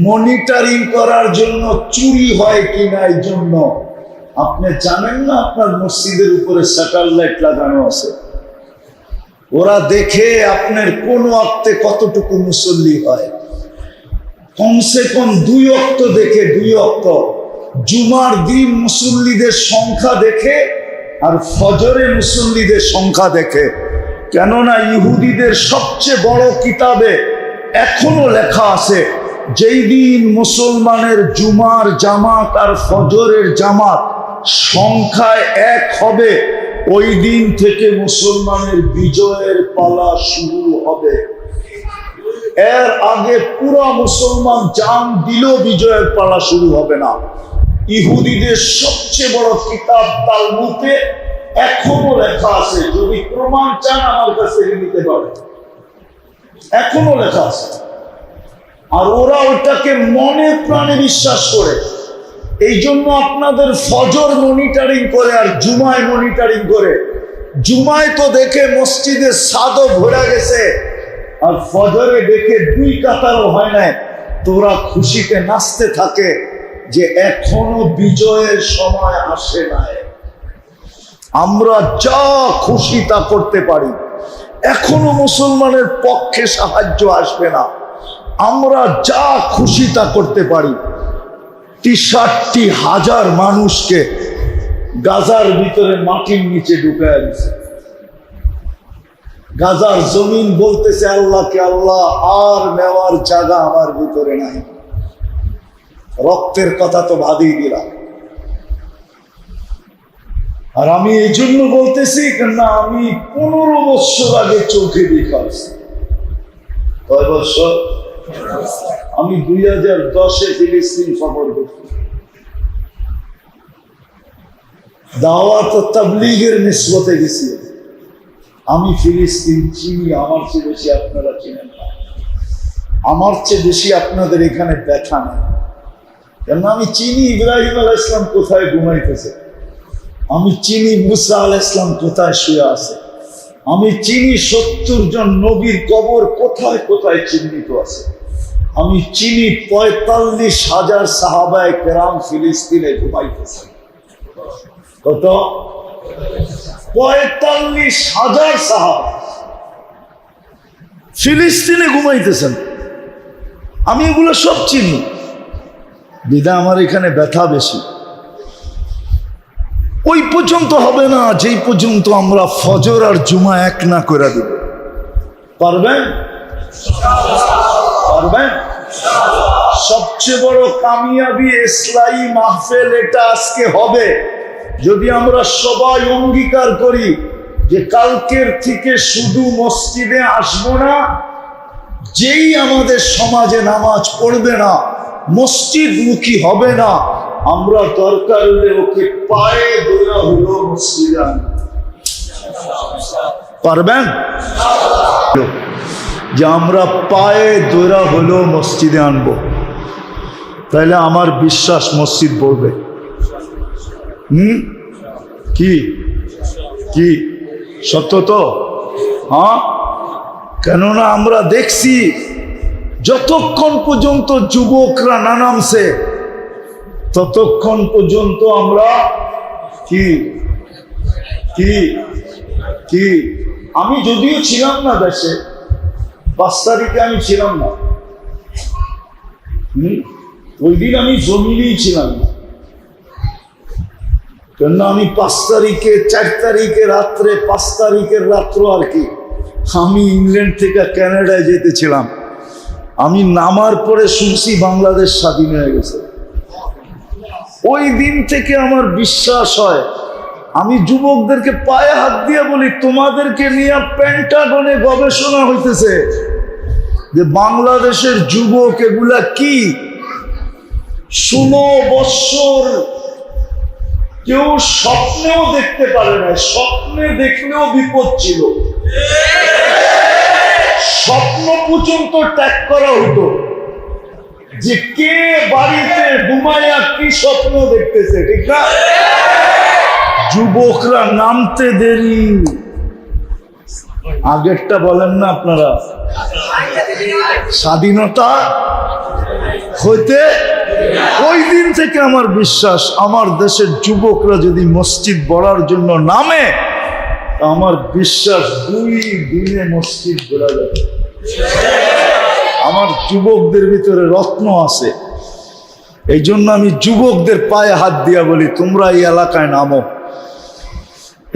মনিটরিং করার জন্য, চুরি হয় কিনা এই জন্য। আপনি জানেন না আপনার মসজিদের উপরে স্যাটেলাইট লাগানো আছে? ওরা দেখে আপনার কোন ওয়াক্তে কতটুকু মুসল্লি হয়। কমসে কম 2 ওয়াক্ত দেখে, 2 ওয়াক্ত। জুমার দিন মুসল্লিদের সংখ্যা দেখে আর ফজরে মুসল্লিদের সংখ্যা দেখে। কেননা ইহুদিদের সবচেয়ে বড় কিতাবে এখনো লেখা আছে, যেই দিন মুসলমানের জুমার জামাত আর ফজরের জামাত সংখ্যায় 1 হবে, ওই দিন থেকে মুসলমানের বিজয়ের পালা শুরু হবে। এর আগে পুরা মুসলমান জান দিলেও বিজয়ের পালা শুরু হবে না। ইহুদিদের সবচেয়ে বড় কিতাব তালমুদে এখনো লেখা আছে। যদি প্রমাণ চান আমার কাছে নিতে পারেন, এখনো লেখা আছে। আর ওরা ওটাকে মনে প্রাণে বিশ্বাস করে। এই জন্য আপনাদের ফজর মনিটরিং করে আর জুমায় মনিটরিং করে। জুমায় তো দেখে মসজিদের ছাদও ভরে গেছে, আর ফজরে দেখে 2 কাতারও হয় নাই। তোরা খুশিতে নাচতে থাকে যে এখনো বিজয়ের সময় আসে নাই। আমরা যা খুশি তা করতে পারি, এখনো মুসলমানের পক্ষে সাহায্য আসবে না। আমরা যা খুশি তা করতে পারি। 63,000 মানুষকে গাজার ভিতরে মাটির নিচে ঢুকায় দিচ্ছে। গাজার জমিন বলতেছে আল্লাহকে, আল্লাহ আর নেওয়ার জায়গা আমার ভিতরে নাই। রক্তের কথা তো বাদই দিলাম। আর আমি এই জন্য বলতেছি, না, আমি 15 বছর আগে চোখে দেখাচ্ছি। কয় বছর? আমি 2010-এ ফিলিস্তিন সফর করছি। দাওয়াত ও তাবলীগের নিসবতে গেছি। আমি ফিলিস্তিন চিনি, আমার চেয়ে বেশি আপনারা চিনেন না, আমার চেয়ে বেশি আপনাদের এখানে ব্যথা নেই। কেন আমি চিনি ইব্রাহিম আলাইহিস সালাম কোথায় ঘুমাইতেছে, আমি চিনি মুসা আলাইহিস সালাম কোথায় শুয়ে আছে, আমি চিনি 70 জন নবীর কবর কোথায় কোথায় চিহ্নিত আছে, আমি চিনি 45,000 সাহাবায়ে কেরাম ফিলিস্তিনে ঘুমাইতেছে। কত? 45,000 সাহাবা ফিলিস্তিনে ঘুমাইতেছেন। আমি এগুলো সব চিনি, বিদা আমার এখানে ব্যথা বেশি। ওই পর্যন্ত হবে না যেই পর্যন্ত আমরা ফজর আর জুমা এক না করে দেব। পারবেন? পারবেন? সবচেয়ে বড় কামিয়াবি ইসলামী মাহফিল এটা আজকে হবে যদি আমরা সবাই অঙ্গীকার করি যে কালকের থেকে শুধু মসজিদে আসবো না, যেই আমাদের সমাজে নামাজ পড়বে না, মসজিদমুখী হবে না, আমরা দরকার হলে ওকে পায়ে ধরে হলো মসজিদে আনবো। পারবেন? যে আমরা পায়ে ধরে হলো মসজিদে আনবো, তাহলে আমার বিশ্বাস মসজিদ পড়বে। কি কি সত্য তো? হ্যাঁ, কেননা আমরা দেখছি যতক্ষণ পর্যন্ত যুবকরা না নামছে ততক্ষণ পর্যন্ত আমরা কি কি কি আমি যদিও ছিলাম না দেশে, 5 তারিখে আমি ছিলাম না, ওই দিন আমি জমিনেই ছিলাম না, কেননা আমি 5 তারিখে 4 তারিখে রাত্রে 5 তারিখের রাত্র আর কি আমি ইংল্যান্ড থেকে কানাডায় যেতেছিলাম। আমি নামার পরে শুনছি বাংলাদেশ স্বাধীন হয়ে গেছে। ওই দিন থেকে আমার বিশ্বাস হয়, আমি যুবকদেরকে পায়ে হাত দিয়ে বলি, তোমাদেরকে নিয়ে পেন্টাগনে গবেষণা হইতেছে যে বাংলাদেশের যুবক এগুলা কি 16 বৎসর কেউ স্বপ্নেও দেখতে পারে না, স্বপ্নে দেখলেও বিপদ ছিল, স্বপ্ন পর্যন্ত ত্যাগ করা হতো যে কে বাড়িতে ঘুমাইয়া কি স্বপ্ন দেখতেছে, ঠিক না? যুবকরা নামতে দেরি, আগেরটা বলেন না আপনারা, স্বাধীনতা হইতে ওই দিন থেকে আমার বিশ্বাস আমার দেশের যুবকরা যদি মসজিদ গড়ার জন্য নামে, আমার বিশ্বাস 2 দিনে মসজিদ গড়া যাবে। আমার যুবকদের ভিতরে রত্ন আছে, এই জন্য আমি যুবকদের পায়ে হাত দিয়া বলি, তোমরা এই এলাকায় নামো,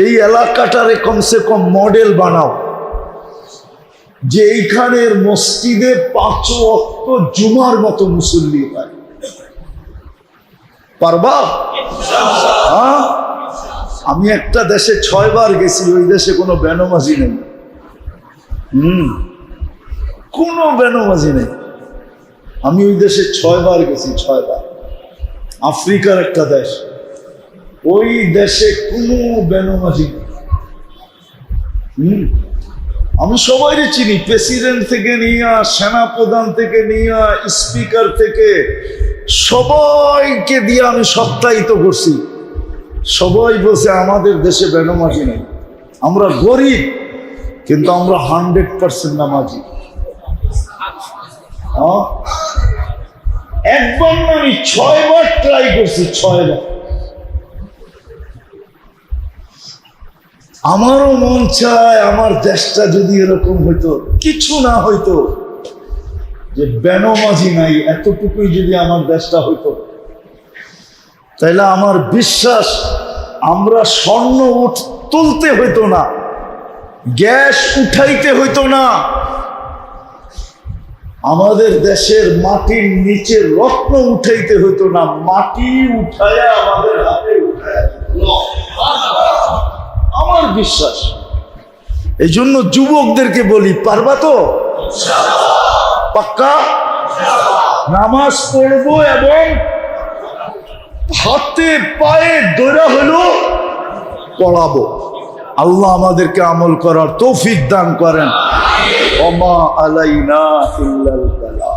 এই এলাকাটারে কমসে কম মডেল বানাও যে এইখানের মসজিদে 5 ওয়াক্ত জুমার মতো মুসল্লি হয়। পারবা? হ্যাঁ, আমি একটা দেশে 6 বার গেছি, ওই দেশে কোনো বেনমাজি নেই, কোনো বেনমাজি নেই। আমি ওই দেশে 6 বার গেছি, 6 বার। আফ্রিকার একটা দেশ, ওই দেশে কোনো বেনমাজি নেই। আমি সবাইকে চিনি, প্রেসিডেন্ট থেকে নিয়ে, সেনাপ্রধান থেকে নিয়ে, স্পিকার থেকে সবাইকে দিয়ে আমি সপ্তাহিত করছি। সবাই বলছে আমাদের দেশে বেনমাজি নেই, আমরা গরিব কিন্তু আমরা 100% নামাজি। একবার না, আমি 6 বার ট্রাই করছি, 6 বার। আমারও মন চায় আমার দেশটা যদি এরকম হইতো, কিছু না হইতো, যে বেনমাজি নাই, এতটুকুই যদি আমার দেশটা হইতো, তাইলে আমার বিশ্বাস আমরা স্বর্ণ তুলতে হইতো না, গ্যাস উঠাইতে হইতো না, আমাদের দেশের মাটির নিচে রত্ন উঠাইতে হইতো না, মাটি উঠায়া আমাদের হাতে উঠায়। আমার বিশ্বাস। এই জন্য যুবকদেরকে বলি, পারবা তো? পাক্কা নামাজ পড়বো এবং হাতে পায়ে দৌড়া হলো পড়াবো। আল্লাহ আমাদেরকে আমল করার তৌফিক দান করেন। ওমা আলাইনা ইল্লাল বালাগ।